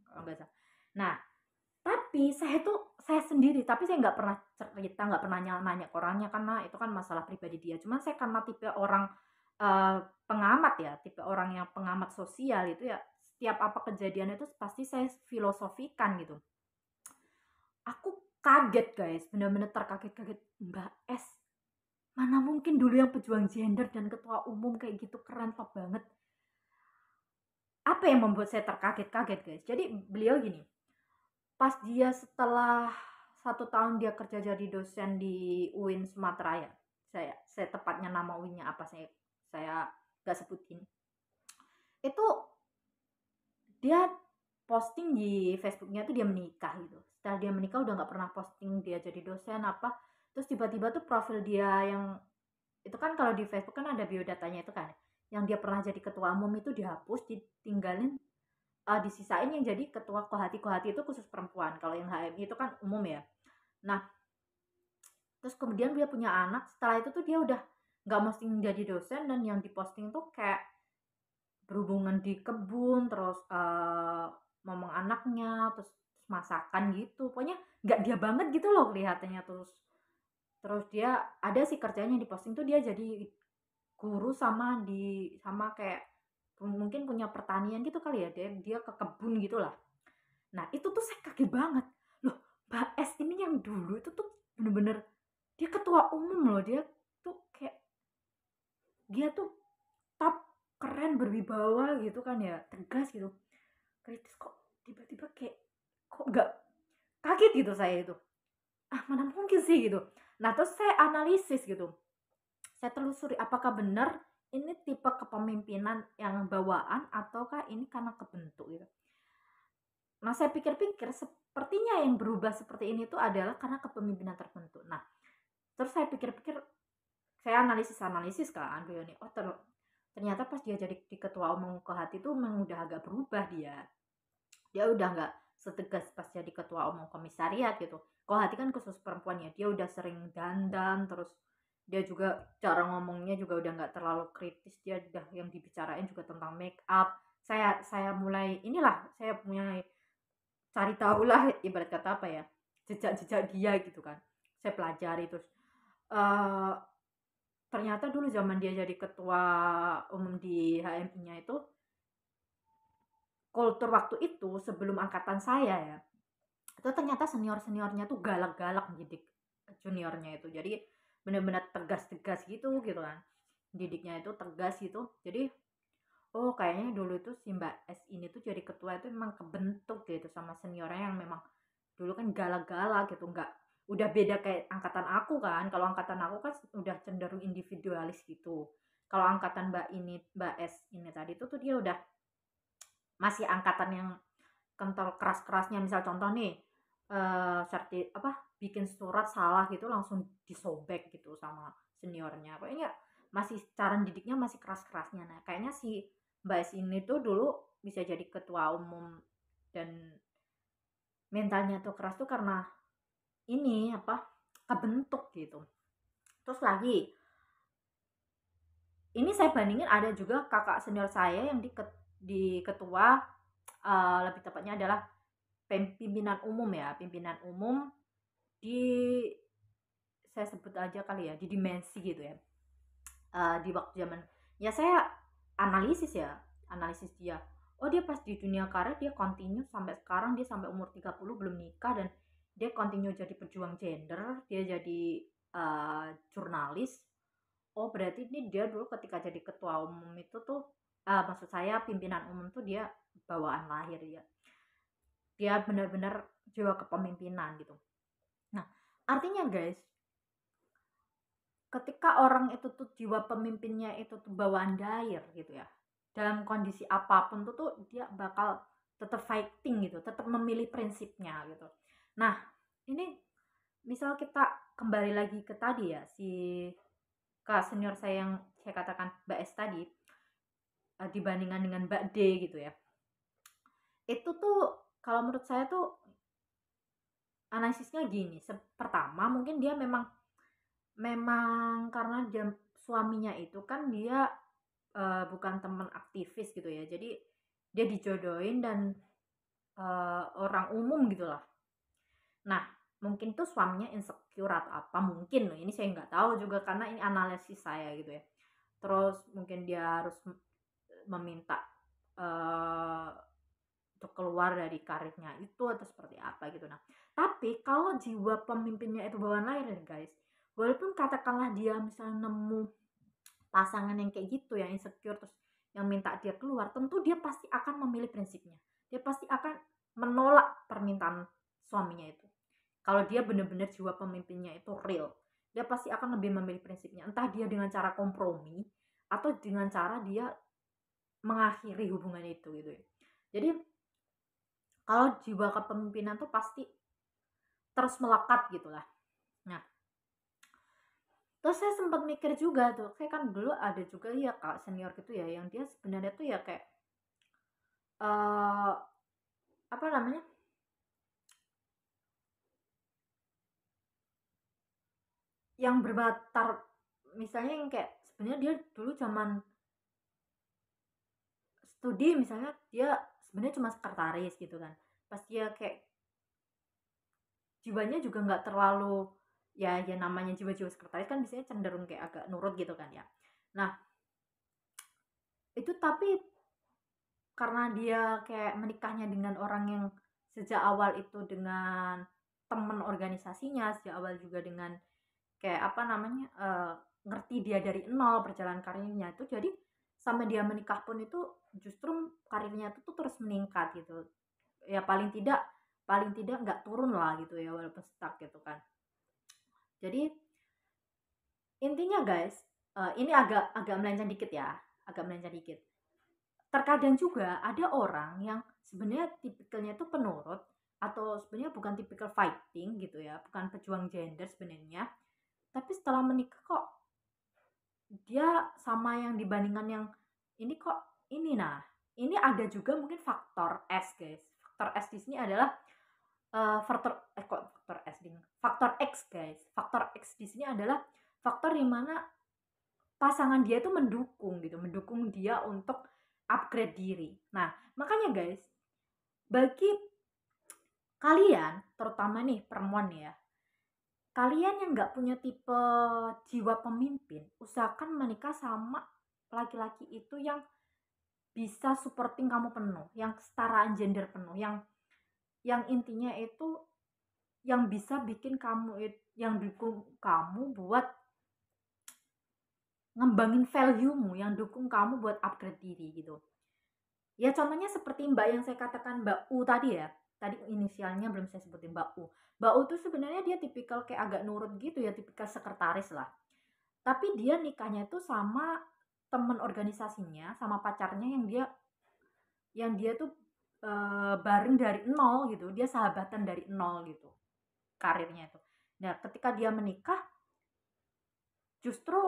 kalau nggak salah. Nah, tapi saya sendiri, tapi saya nggak pernah cerita, nggak pernah nanya ke orangnya karena itu kan masalah pribadi dia. Cuman saya karena tipe orang pengamat ya, tipe orang yang pengamat sosial itu ya, setiap apa kejadian itu pasti saya filosofikan gitu. Aku kaget guys, benar-benar terkaget-kaget. Mbak S, mana mungkin dulu yang pejuang gender dan ketua umum kayak gitu, keren, top banget. Apa yang membuat saya terkaget-kaget guys? Jadi beliau gini, pas dia setelah 1 tahun dia kerja jadi dosen di UIN Sumatera ya, saya tepatnya nama UIN-nya apa saya nggak sebutin. Itu dia posting di Facebooknya tuh dia menikah gitu. Setelah dia menikah udah nggak pernah posting dia jadi dosen apa. Terus tiba-tiba tuh profil dia yang itu kan, kalau di Facebook kan ada biodatanya itu kan, yang dia pernah jadi ketua umum itu dihapus, ditinggalin, disisain yang jadi ketua Kohati itu khusus perempuan. Kalau yang HMI itu kan umum ya. Nah, terus kemudian dia punya anak. Setelah itu tuh dia udah nggak posting jadi dosen, dan yang diposting tuh kayak berhubungan di kebun, terus ngomong anaknya, terus masakan gitu. Pokoknya nggak dia banget gitu loh kelihatannya. Terus dia ada sih kerjanya di posting tuh, dia jadi guru sama kayak mungkin punya pertanian gitu kali ya, dia ke kebun gitulah. Nah, itu tuh saya kaget banget. Loh, Mbak S ini yang dulu itu tuh bener-bener dia ketua umum loh, dia tuh kayak dia tuh top, keren, berwibawa gitu kan ya, tegas gitu, kritis, kok tiba-tiba kayak kok nggak, kaget gitu saya itu. Mana mungkin sih gitu. Nah, terus saya analisis gitu, saya telusuri apakah benar ini tipe kepemimpinan yang bawaan ataukah ini karena kebentuk gitu. Nah, saya pikir-pikir sepertinya yang berubah seperti ini tuh adalah karena kepemimpinan terbentuk. Nah, terus saya pikir-pikir, saya analisis kan beliau nih. Oh, ternyata pas dia jadi di ketua umum Kohati itu memang udah agak berubah dia. Dia udah nggak setegas pas jadi ketua umum komisariat gitu. Kohati kan khusus perempuan ya. Dia udah sering dandan, terus dia juga cara ngomongnya juga udah nggak terlalu kritis. Dia udah yang dibicarain juga tentang make up. Saya mulai cari tahu lah, ibarat kata apa ya, jejak-jejak dia gitu kan. Saya pelajari terus ternyata dulu zaman dia jadi ketua umum di HMI-nya itu, kultur waktu itu sebelum angkatan saya ya, itu ternyata seniornya tuh galak-galak mendidik juniornya itu. Jadi benar-benar tegas-tegas gitu kan, didiknya itu tegas gitu. Jadi oh, kayaknya dulu tuh si Mbak S ini tuh jadi ketua itu memang kebentuk gitu sama seniornya yang memang dulu kan galak-galak gitu. Nggak, udah beda kayak angkatan aku kan. Kalau angkatan aku kan udah cenderung individualis gitu. Kalau angkatan Mbak S ini tadi tuh dia udah masih angkatan yang kental keras-kerasnya. Misal contoh nih, bikin surat salah gitu langsung disobek gitu sama seniornya. Pokoknya masih cara didiknya masih keras-kerasnya. Nah, kayaknya si Mbak S ini tuh dulu bisa jadi ketua umum dan mentalnya tuh keras tuh karena ini kebentuk gitu. Terus lagi, ini saya bandingin ada juga kakak senior saya yang di ketua lebih tepatnya adalah pimpinan umum ya, pimpinan umum di, saya sebut aja kali ya, di dimensi gitu ya. Di waktu zaman ya saya analisis ya, analisis dia. Oh, dia pas di dunia karir dia continue sampai sekarang, dia sampai umur 30 belum nikah, dan dia continue jadi pejuang gender, dia jadi jurnalis. Oh, berarti ini dia dulu ketika jadi ketua umum itu tuh, maksud saya pimpinan umum tuh dia bawaan lahir ya. Dia benar-benar jiwa kepemimpinan gitu. Nah, artinya guys, ketika orang itu tuh jiwa pemimpinnya itu tuh bawaan dair gitu ya, dalam kondisi apapun tuh dia bakal tetap fighting gitu, tetap memilih prinsipnya gitu. Nah, ini misal kita kembali lagi ke tadi ya, si kak senior saya yang saya katakan Mbak S tadi, dibandingkan dengan Mbak D gitu ya, itu tuh kalau menurut saya tuh analisisnya gini. Pertama mungkin dia memang memang karena dia suaminya itu kan dia bukan teman aktivis gitu ya, jadi dia dijodohin dan orang umum gitulah. Nah, mungkin tuh suaminya insecure atau apa mungkin, ini saya nggak tahu juga karena ini analisis saya gitu ya. Terus mungkin dia harus meminta uh, untuk keluar dari karirnya itu atau seperti apa gitu. Nah, tapi kalau jiwa pemimpinnya itu bawaan lahir guys, walaupun katakanlah dia misalnya nemu pasangan yang kayak gitu, yang insecure terus yang minta dia keluar, tentu dia pasti akan memilih prinsipnya. Dia pasti akan menolak permintaan suaminya itu. Kalau dia benar-benar jiwa pemimpinnya itu real, dia pasti akan lebih memilih prinsipnya. Entah dia dengan cara kompromi atau dengan cara dia mengakhiri hubungan itu gitu ya. Jadi kalau jiwa kepemimpinan tuh pasti terus melekat gitulah. Nah, terus saya sempat mikir juga tuh, kayak kan dulu ada juga ya kak senior gitu ya, yang dia sebenarnya tuh ya kayak apa namanya, yang berbatar, misalnya yang kayak sebenarnya dia dulu zaman studi misalnya dia sebenarnya cuma sekretaris gitu kan, pas dia kayak jiwanya juga nggak terlalu, ya namanya jiwa-jiwa sekretaris kan biasanya cenderung kayak agak nurut gitu kan ya. Nah, itu tapi karena dia kayak menikahnya dengan orang yang sejak awal itu dengan temen organisasinya, sejak awal juga dengan kayak apa namanya, ngerti dia dari nol perjalanan karirnya itu, jadi sampai dia menikah pun itu justru karirnya itu tuh terus meningkat gitu ya, paling tidak nggak turun lah gitu ya, walaupun stuck gitu kan. Jadi intinya guys, ini agak agak melenceng dikit ya, agak melenceng dikit. Terkadang juga ada orang yang sebenarnya tipikalnya itu penurut, atau sebenarnya bukan tipikal fighting gitu ya, bukan pejuang gender sebenarnya, tapi setelah menikah kok dia sama yang dibandingkan yang ini kok ini. Nah, ini ada juga mungkin faktor S guys. Faktor S di sini adalah faktor X guys. Faktor X di sini adalah faktor di mana pasangan dia itu mendukung gitu, mendukung dia untuk upgrade diri. Nah, makanya guys, bagi kalian, terutama nih perempuan ya, kalian yang nggak punya tipe jiwa pemimpin, usahakan menikah sama laki-laki itu yang bisa supporting kamu penuh, yang kesetaraan gender penuh, yang intinya itu yang bisa bikin kamu, yang dukung kamu buat ngembangin value-mu, yang dukung kamu buat upgrade diri gitu. Ya contohnya seperti Mbak yang saya katakan, Mbak U tadi ya. Tadi inisialnya belum saya sebutin, Mbak U. Mbak U tuh sebenarnya dia tipikal kayak agak nurut gitu ya, tipikal sekretaris lah. Tapi dia nikahnya itu sama temen organisasinya, sama pacarnya yang dia tuh bareng dari nol gitu. Dia sahabatan dari nol gitu karirnya itu. Nah, ketika dia menikah, justru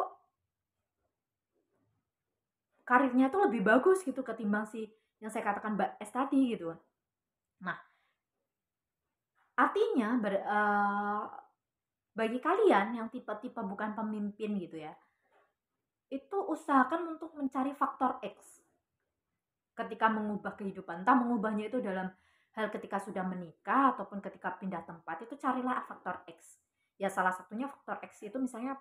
karirnya tuh lebih bagus gitu ketimbang si yang saya katakan Mbak S tadi gitu. Nah, artinya bagi kalian yang tipe-tipe bukan pemimpin gitu ya, itu usahakan untuk mencari faktor X. ketika mengubah kehidupan, entah mengubahnya itu dalam hal ketika sudah menikah ataupun ketika pindah tempat, itu carilah faktor X. Ya salah satunya faktor X itu misalnya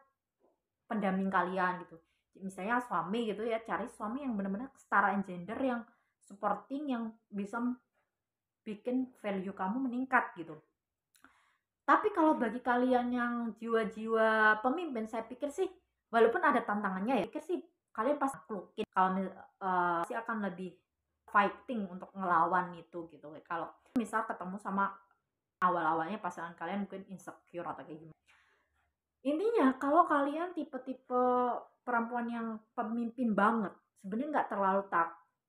pendamping kalian gitu. Misalnya suami gitu ya, cari suami yang benar-benar kesetaraan gender, yang supporting, yang bisa bikin value kamu meningkat gitu. Tapi kalau bagi kalian yang jiwa-jiwa pemimpin, saya pikir sih walaupun ada tantangannya ya, pikir sih kalian pasti taklukin. Kalau pasti akan lebih fighting untuk ngelawan itu gitu. Kalau misal ketemu sama awal-awalnya pasangan kalian mungkin insecure atau kayak gimana. Intinya kalau kalian tipe-tipe perempuan yang pemimpin banget, sebenarnya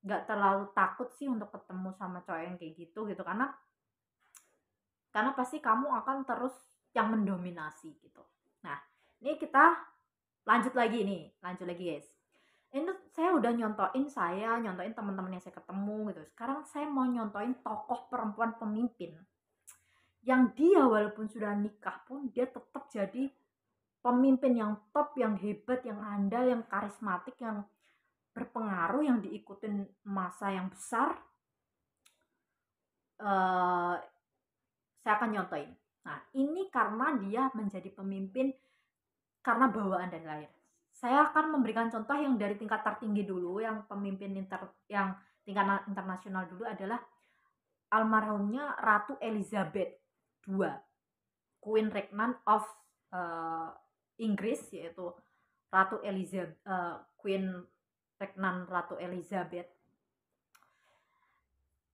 nggak terlalu takut sih untuk ketemu sama cowok yang kayak gitu gitu, karena pasti kamu akan terus yang mendominasi gitu. Nah, ini kita lanjut lagi guys. Ini saya udah nyontoin teman-teman yang saya ketemu gitu. Sekarang saya mau nyontoin tokoh perempuan pemimpin yang dia walaupun sudah nikah pun dia tetap jadi pemimpin yang top, yang hebat, yang andal, yang karismatik, yang berpengaruh, yang diikutin masa yang besar. Saya akan nyontoin. Nah, ini karena dia menjadi pemimpin karena bawaan dari lahir. Saya akan memberikan contoh yang dari tingkat tertinggi dulu, yang pemimpin yang tingkat internasional dulu adalah almarhumnya Ratu Elizabeth II, Queen Regent of Inggris, yaitu Ratu Elizabeth, Queen Regent Ratu Elizabeth.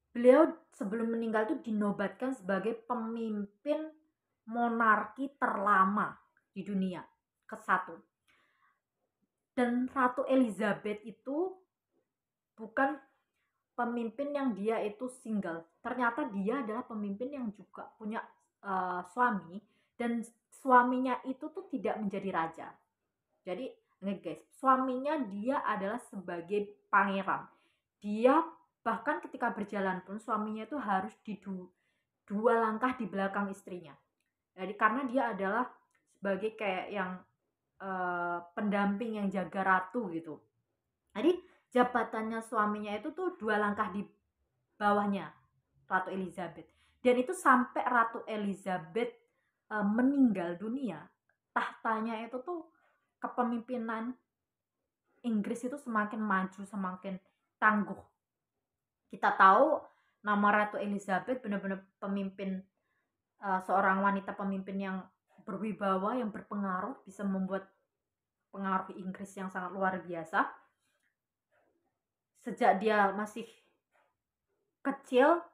Beliau sebelum meninggal itu dinobatkan sebagai pemimpin monarki terlama di dunia ke-1. Dan Ratu Elizabeth itu bukan pemimpin yang dia itu single. Ternyata dia adalah pemimpin yang juga punya suami, dan suaminya itu tuh tidak menjadi raja. Jadi nih guys, suaminya dia adalah sebagai pangeran. Dia bahkan ketika berjalan pun suaminya itu harus di dua langkah di belakang istrinya. Jadi karena dia adalah sebagai kayak yang pendamping, yang jaga ratu gitu. Jadi jabatannya suaminya itu tuh 2 langkah di bawahnya Ratu Elizabeth. Dan itu sampai Ratu Elizabeth meninggal dunia, tahtanya itu tuh, kepemimpinan Inggris itu semakin maju, semakin tangguh. Kita tahu nama Ratu Elizabeth benar-benar pemimpin, seorang wanita pemimpin yang berwibawa, yang berpengaruh, bisa membuat pengaruh Inggris yang sangat luar biasa. Sejak dia masih kecil,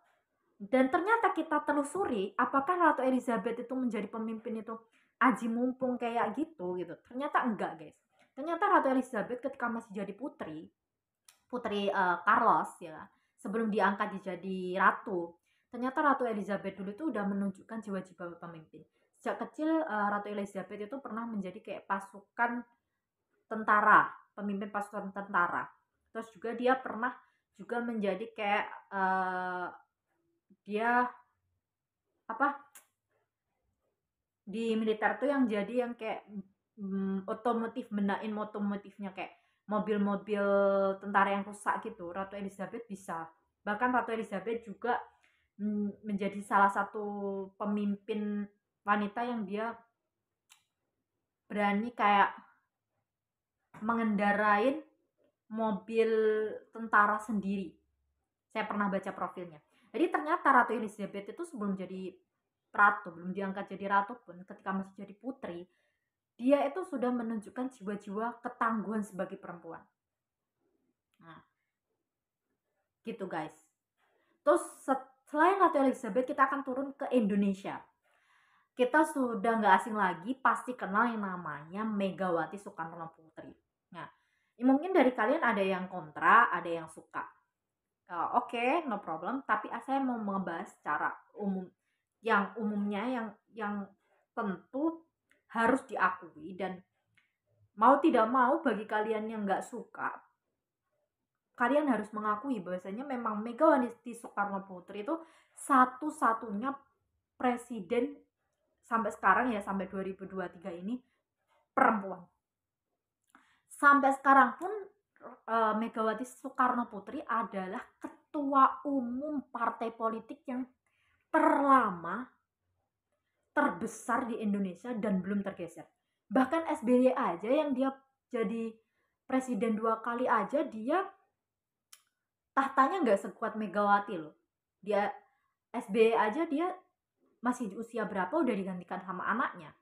dan ternyata kita telusuri apakah Ratu Elizabeth itu menjadi pemimpin itu aji mumpung kayak gitu. Ternyata enggak guys. Ternyata Ratu Elizabeth ketika masih jadi putri Carlos ya, sebelum diangkat jadi ratu, ternyata Ratu Elizabeth dulu itu udah menunjukkan jiwa-jiwa pemimpin. Sejak kecil Ratu Elizabeth itu pernah menjadi kayak pasukan tentara, pemimpin pasukan tentara. Terus juga dia pernah juga menjadi kayak dia apa di militer tuh yang jadi yang kayak otomotif, benain otomotifnya, kayak mobil-mobil tentara yang rusak gitu. Ratu Elizabeth bisa. Bahkan Ratu Elizabeth juga menjadi salah satu pemimpin wanita yang dia berani kayak mengendarain mobil tentara sendiri. Saya pernah baca profilnya. Jadi ternyata Ratu Elizabeth itu sebelum jadi ratu, belum diangkat jadi ratu pun, ketika masih jadi putri, dia itu sudah menunjukkan jiwa-jiwa ketangguhan sebagai perempuan. Nah, gitu guys. Terus selain Ratu Elizabeth, kita akan turun ke Indonesia. Kita sudah nggak asing lagi, pasti kenal yang namanya Megawati Soekarno Putri. Nah, mungkin dari kalian ada yang kontra, ada yang suka. Oke, no problem. Tapi saya mau membahas secara umum, yang umumnya, yang tentu harus diakui, dan mau tidak mau bagi kalian yang nggak suka, kalian harus mengakui bahwasanya memang Megawati Soekarno Putri itu satu-satunya presiden sampai sekarang ya, sampai 2023 ini, perempuan. Sampai sekarang pun Megawati Soekarno Putri adalah ketua umum partai politik yang terlama, terbesar di Indonesia dan belum tergeser. Bahkan SBY aja yang dia jadi presiden 2 kali aja, dia tahtanya nggak sekuat Megawati loh. Dia SBY aja dia masih di usia berapa udah digantikan sama anaknya.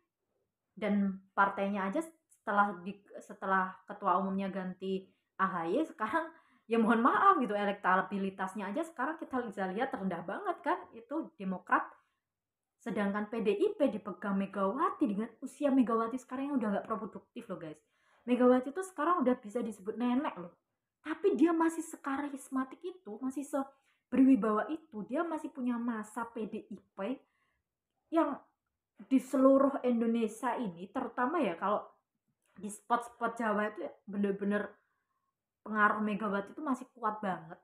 Dan partainya aja setelah ketua umumnya ganti AHY, sekarang ya mohon maaf gitu, elektabilitasnya aja sekarang kita bisa lihat rendah banget kan, itu Demokrat. Sedangkan PDIP dipegang Megawati dengan usia Megawati sekarang yang udah nggak produktif loh guys. Megawati tuh sekarang udah bisa disebut nenek loh. Tapi dia masih sekarismatik itu, masih berwibawa itu. Dia masih punya masa PDIP yang di seluruh Indonesia ini, terutama ya kalau di spot-spot Jawa itu ya, bener-bener pengaruh Megawati itu masih kuat banget.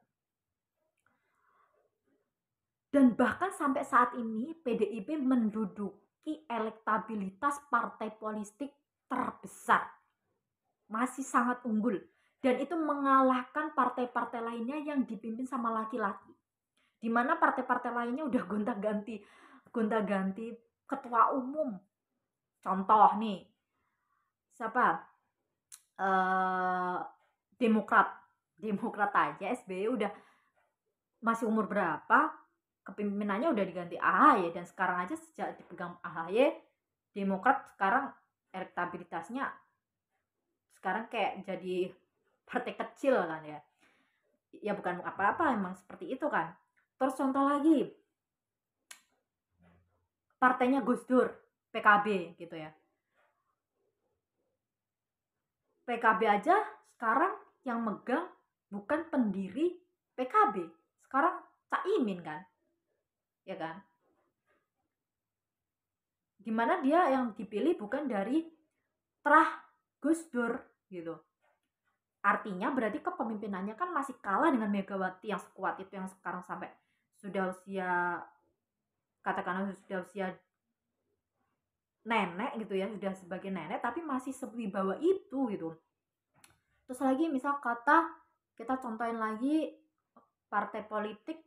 Dan bahkan sampai saat ini PDIP menduduki elektabilitas partai politik terbesar. Masih sangat unggul. Dan itu mengalahkan partai-partai lainnya yang dipimpin sama laki-laki. Dimana partai-partai lainnya udah gonta-ganti ketua umum. Contoh nih, siapa? Demokrat aja SBY udah masih umur berapa, kepemimpinannya udah diganti AHY, dan sekarang aja sejak dipegang AHY, Demokrat sekarang elektabilitasnya sekarang kayak jadi partai kecil kan ya. Ya bukan apa-apa, emang seperti itu kan. Terus contoh lagi, partainya Gus Dur, PKB gitu ya. PKB aja sekarang yang megang bukan pendiri PKB, sekarang Caimin kan, ya kan? Dimana dia yang dipilih bukan dari terah Gus Dur gitu. Artinya berarti kepemimpinannya kan masih kalah dengan Megawati yang sekuat itu, yang sekarang sampai sudah usia, katakanlah sudah usia nenek gitu ya, sudah sebagai nenek tapi masih sewibawa itu gitu. Terus lagi misal kita contohin lagi partai politik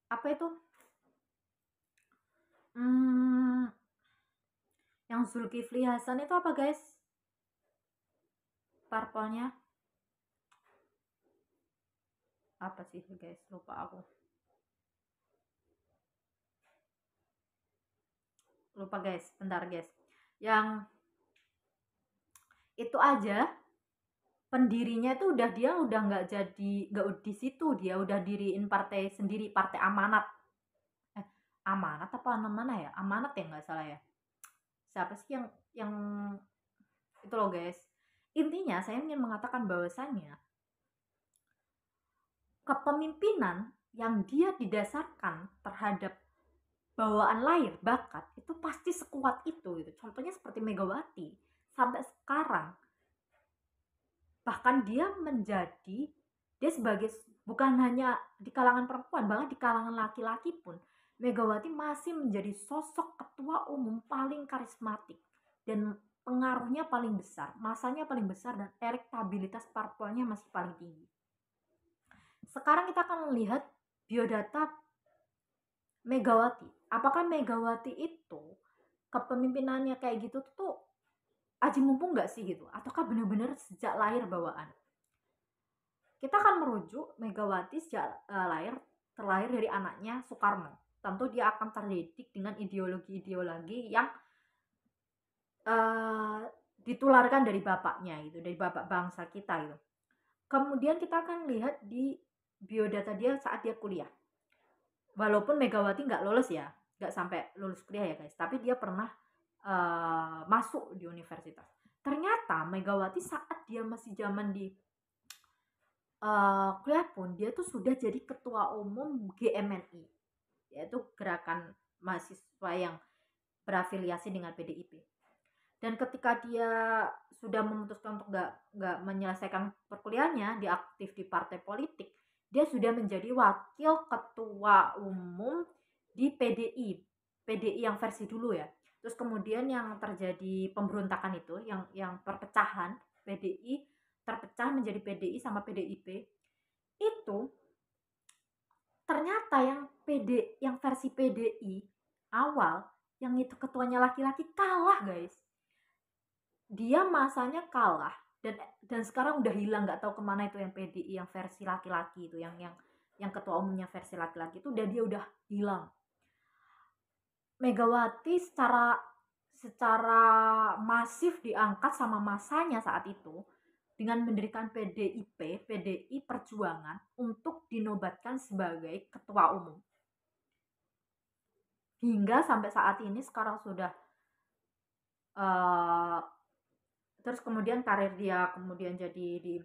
apa itu, yang Zulkifli Hasan itu apa guys, parpolnya apa sih guys, lupa aku, lupa guys, bentar guys. Yang itu aja pendirinya itu dia udah nggak di situ, dia udah diriin partai sendiri, partai Amanat. Amanat apa mana ya, Amanat ya nggak salah ya. Siapa sih yang itu loh guys. Intinya saya ingin mengatakan bahwasannya kepemimpinan yang dia didasarkan terhadap bawaan lahir, bakat, itu pasti sekuat itu gitu. Contohnya seperti Megawati, sampai sekarang bahkan dia sebagai, bukan hanya di kalangan perempuan, bahkan di kalangan laki-laki pun Megawati masih menjadi sosok ketua umum paling karismatik dan pengaruhnya paling besar, masanya paling besar, dan elektabilitas parpolnya masih paling tinggi. Sekarang kita akan melihat biodata Megawati. Apakah Megawati itu kepemimpinannya kayak gitu tuh aji mumpung nggak sih gitu? Ataukah benar-benar sejak lahir bawaan? Kita akan merujuk Megawati sejak terlahir dari anaknya Soekarno. Tentu dia akan terdidik dengan ideologi-ideologi yang ditularkan dari bapaknya gitu, dari bapak bangsa kita gitu. Kemudian kita akan lihat di biodata dia saat dia kuliah. Walaupun Megawati nggak lulus ya, nggak sampai lulus kuliah ya guys, tapi dia pernah masuk di universitas. Ternyata Megawati saat dia masih zaman di kuliah pun dia tuh sudah jadi ketua umum GMNI, yaitu gerakan mahasiswa yang berafiliasi dengan PDIP. Dan ketika dia sudah memutuskan untuk nggak menyelesaikan perkuliahannya, dia aktif di partai politik, dia sudah menjadi wakil ketua umum di PDI yang versi dulu ya. Terus kemudian yang terjadi pemberontakan itu, yang perpecahan PDI terpecah menjadi PDI sama PDIP, itu ternyata yang versi PDI awal, yang itu ketuanya laki-laki, kalah guys. Dia masanya kalah, dan sekarang udah hilang, nggak tahu kemana itu yang PDI yang versi laki-laki itu, yang ketua umumnya versi laki-laki itu dia udah hilang. Megawati secara masif diangkat sama masanya saat itu dengan mendirikan PDI Perjuangan untuk dinobatkan sebagai ketua umum. Hingga sampai saat ini sekarang sudah terus kemudian karir dia kemudian jadi di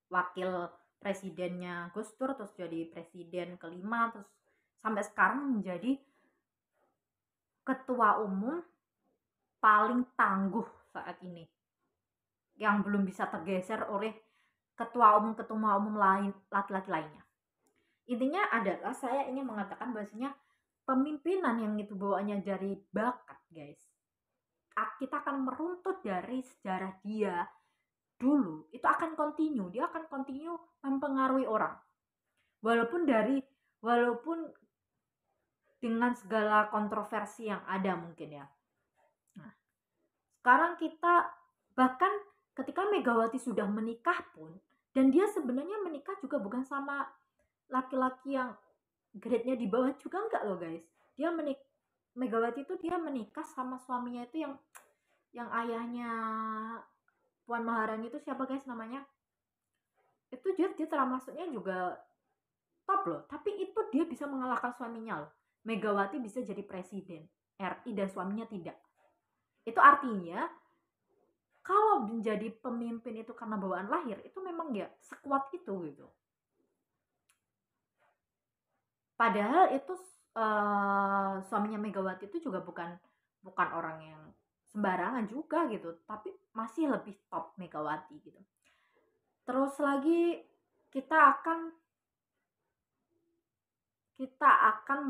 wakil presidennya Gus Dur, terus jadi presiden kelima, terus sampai sekarang menjadi ketua umum paling tangguh saat ini, yang belum bisa tergeser oleh ketua umum lain, laki-laki lainnya. Intinya adalah saya ingin mengatakan bahwasanya pemimpinan yang itu bawaannya dari bakat, guys. Kita akan meruntut dari sejarah dia dulu, itu akan continue, dia akan continue mempengaruhi orang. Walaupun dengan segala kontroversi yang ada mungkin ya. Nah, sekarang kita bahkan ketika Megawati sudah menikah pun, dan dia sebenarnya menikah juga bukan sama laki-laki yang grade-nya di bawah juga enggak loh guys. Megawati itu dia menikah sama suaminya itu yang ayahnya Puan Maharani itu siapa guys namanya? Itu dia termasuknya juga top loh, tapi itu dia bisa mengalahkan suaminya loh. Megawati bisa jadi presiden RI dan suaminya tidak. Itu artinya kalau menjadi pemimpin itu karena bawaan lahir, itu memang ya sekuat itu gitu. Padahal itu suaminya Megawati itu juga bukan orang yang sembarangan juga gitu, tapi masih lebih top Megawati gitu. Terus lagi kita akan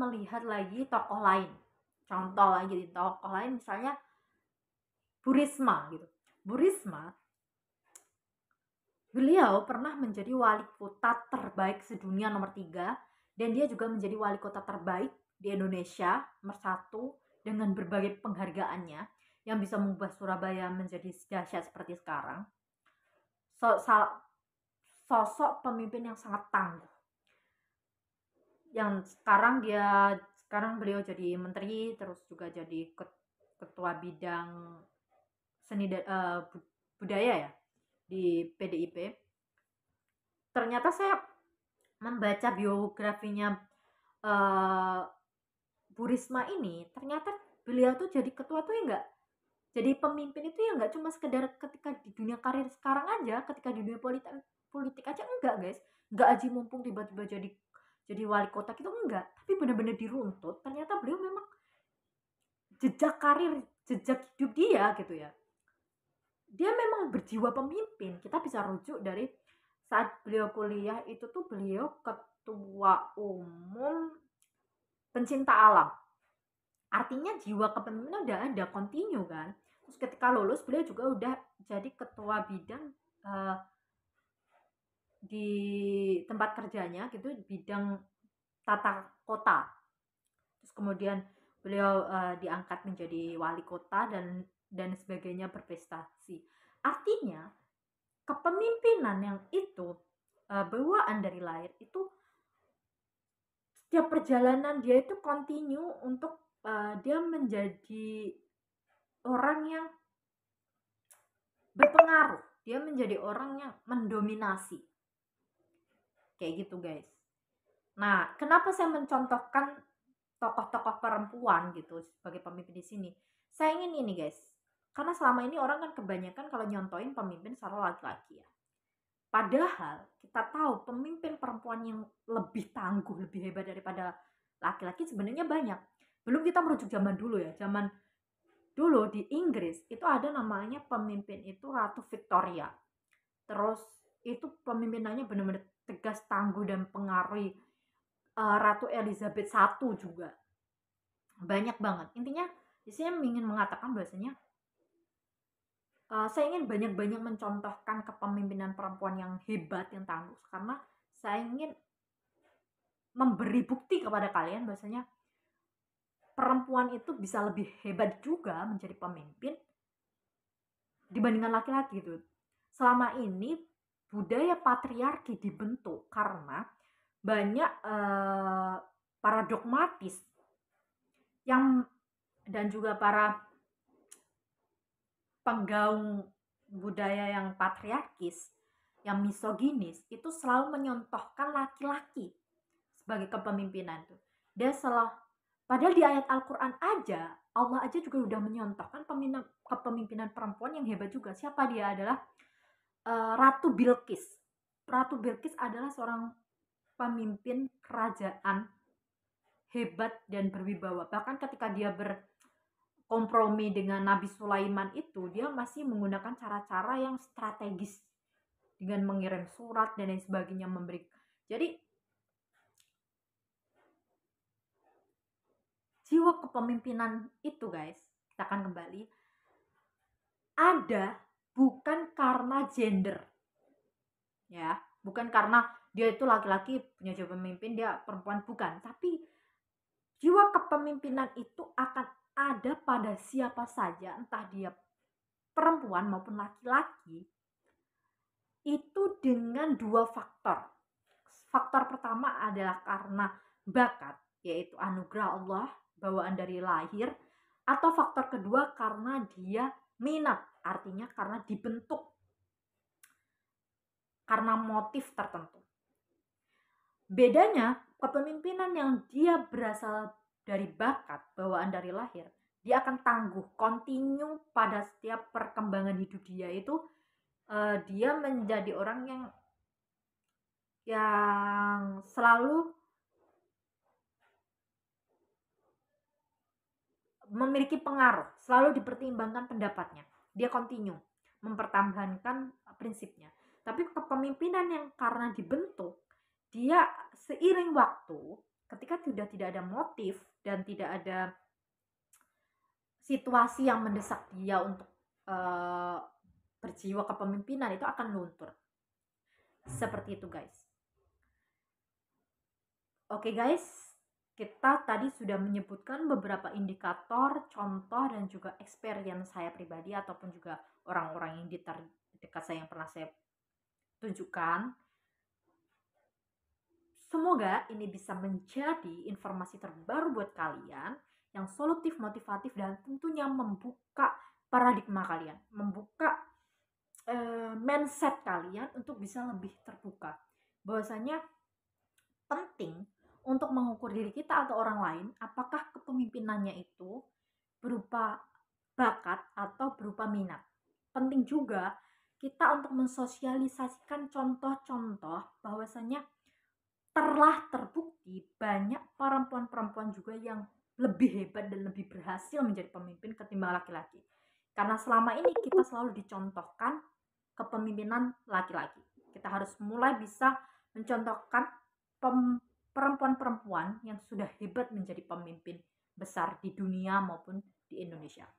melihat lagi tokoh lain. Contoh lagi di tokoh lain misalnya Bu Risma gitu. Bu Risma, beliau pernah menjadi wali kota terbaik sedunia nomor 3, dan dia juga menjadi wali kota terbaik di Indonesia nomor 1 dengan berbagai penghargaannya yang bisa mengubah Surabaya menjadi dahsyat seperti sekarang. Sosok pemimpin yang sangat tangguh. Yang sekarang beliau jadi menteri, terus juga jadi ketua bidang seni budaya ya di PDIP. Ternyata saya membaca biografinya Bu Risma ini, ternyata beliau tuh jadi ketua tuh ya enggak, jadi pemimpin itu ya enggak cuma sekedar ketika di dunia karir sekarang aja, ketika di dunia politik aja enggak guys, enggak aji mumpung tiba-tiba jadi wali kota gitu enggak, tapi benar-benar diruntut. Ternyata beliau memang jejak karir, jejak hidup dia gitu ya, dia memang berjiwa pemimpin. Kita bisa rujuk dari saat beliau kuliah itu tuh beliau ketua umum pencinta alam, artinya jiwa kepemimpinan udah ada, continue kan. Terus ketika lulus beliau juga udah jadi ketua bidang di tempat kerjanya gitu, bidang tata kota. Terus kemudian beliau diangkat menjadi wali kota dan sebagainya, berprestasi. Artinya kepemimpinan yang itu bawaan dari lahir itu, setiap perjalanan dia itu continue untuk dia menjadi orang yang berpengaruh, dia menjadi orang yang mendominasi. Kayak gitu guys. Nah, kenapa saya mencontohkan tokoh-tokoh perempuan gitu sebagai pemimpin di sini? Saya ingin ini guys, karena selama ini orang kan kebanyakan kalau nyontoin pemimpin selalu laki-laki ya. Padahal kita tahu pemimpin perempuan yang lebih tangguh, lebih hebat daripada laki-laki sebenarnya banyak. Belum kita merujuk zaman dulu ya, zaman dulu di Inggris itu ada namanya pemimpin itu Ratu Victoria. Terus itu pemimpinannya benar-benar tegas, tangguh, dan pengaruhi. Ratu Elizabeth I juga banyak banget. Intinya di sini ingin mengatakan bahwasanya Saya ingin banyak-banyak mencontohkan kepemimpinan perempuan yang hebat, yang tangguh, karena saya ingin memberi bukti kepada kalian bahwasanya perempuan itu bisa lebih hebat juga menjadi pemimpin dibandingkan laki-laki gitu. Selama ini budaya patriarki dibentuk karena banyak para dogmatis yang dan juga para penggaung budaya yang patriarkis, yang misoginis itu selalu menyontohkan laki-laki sebagai kepemimpinan tuh. Dia selalu, padahal di ayat Al-Quran aja Allah aja juga udah menyontohkan kepemimpinan perempuan yang hebat juga. Siapa dia? Adalah Ratu Bilqis. Ratu Bilqis adalah seorang pemimpin kerajaan hebat dan berwibawa. Bahkan ketika dia berkompromi dengan Nabi Sulaiman itu, dia masih menggunakan cara-cara yang strategis dengan mengirim surat dan lain sebagainya, memberi. Jadi jiwa kepemimpinan itu, guys, kita akan kembali, ada bukan karena gender, ya, bukan karena dia itu laki-laki punya jiwa pemimpin, dia perempuan, bukan, tapi jiwa kepemimpinan itu akan ada pada siapa saja, entah dia perempuan maupun laki-laki, itu dengan dua faktor. Faktor pertama adalah karena bakat, yaitu anugerah Allah, bawaan dari lahir, atau faktor kedua karena dia minat, artinya karena dibentuk karena motif tertentu. Bedanya, kepemimpinan yang dia berasal dari bakat, bawaan dari lahir, dia akan tangguh, kontinu pada setiap perkembangan hidup dia itu. Dia menjadi orang yang selalu memiliki pengaruh, selalu dipertimbangkan pendapatnya. Dia kontinu mempertahankan prinsipnya. Tapi kepemimpinan yang karena dibentuk, dia seiring waktu, ketika sudah tidak ada motif dan tidak ada situasi yang mendesak dia untuk berjiwa kepemimpinan, itu akan luntur. Seperti itu, guys. Oke, guys, kita tadi sudah menyebutkan beberapa indikator, contoh, dan juga experience saya pribadi ataupun juga orang-orang yang di dekat saya yang pernah saya tunjukkan. Semoga ini bisa menjadi informasi terbaru buat kalian yang solutif, motivatif, dan tentunya membuka paradigma kalian, membuka mindset kalian untuk bisa lebih terbuka. Bahwasanya penting untuk mengukur diri kita atau orang lain, apakah kepemimpinannya itu berupa bakat atau berupa minat. Penting juga kita untuk mensosialisasikan contoh-contoh bahwasanya telah terbukti banyak perempuan-perempuan juga yang lebih hebat dan lebih berhasil menjadi pemimpin ketimbang laki-laki. Karena selama ini kita selalu dicontohkan kepemimpinan laki-laki. Kita harus mulai bisa mencontohkan perempuan-perempuan yang sudah hebat menjadi pemimpin besar di dunia maupun di Indonesia.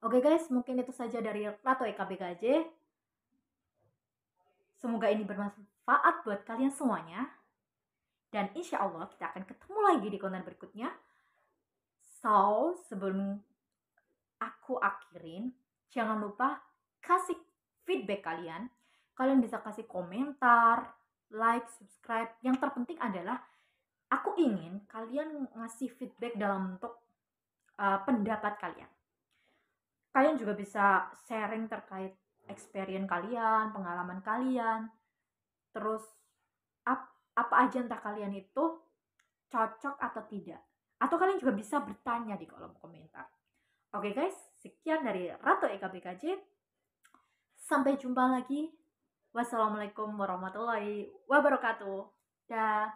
Oke, guys, mungkin itu saja dari Ratu EKBKJ. Semoga ini bermanfaat buat kalian semuanya. Dan insya Allah kita akan ketemu lagi di konten berikutnya. So, sebelum aku akhirin, jangan lupa kasih feedback kalian. Kalian bisa kasih komentar, like, subscribe. Yang terpenting adalah aku ingin kalian ngasih feedback dalam bentuk pendapat kalian. Kalian juga bisa sharing terkait experience kalian, pengalaman kalian, terus apa aja entah kalian itu cocok atau tidak. Atau kalian juga bisa bertanya di kolom komentar. Oke, guys, sekian dari Ratu EKBKJ. Sampai jumpa lagi. Wassalamualaikum warahmatullahi wabarakatuh. Dah.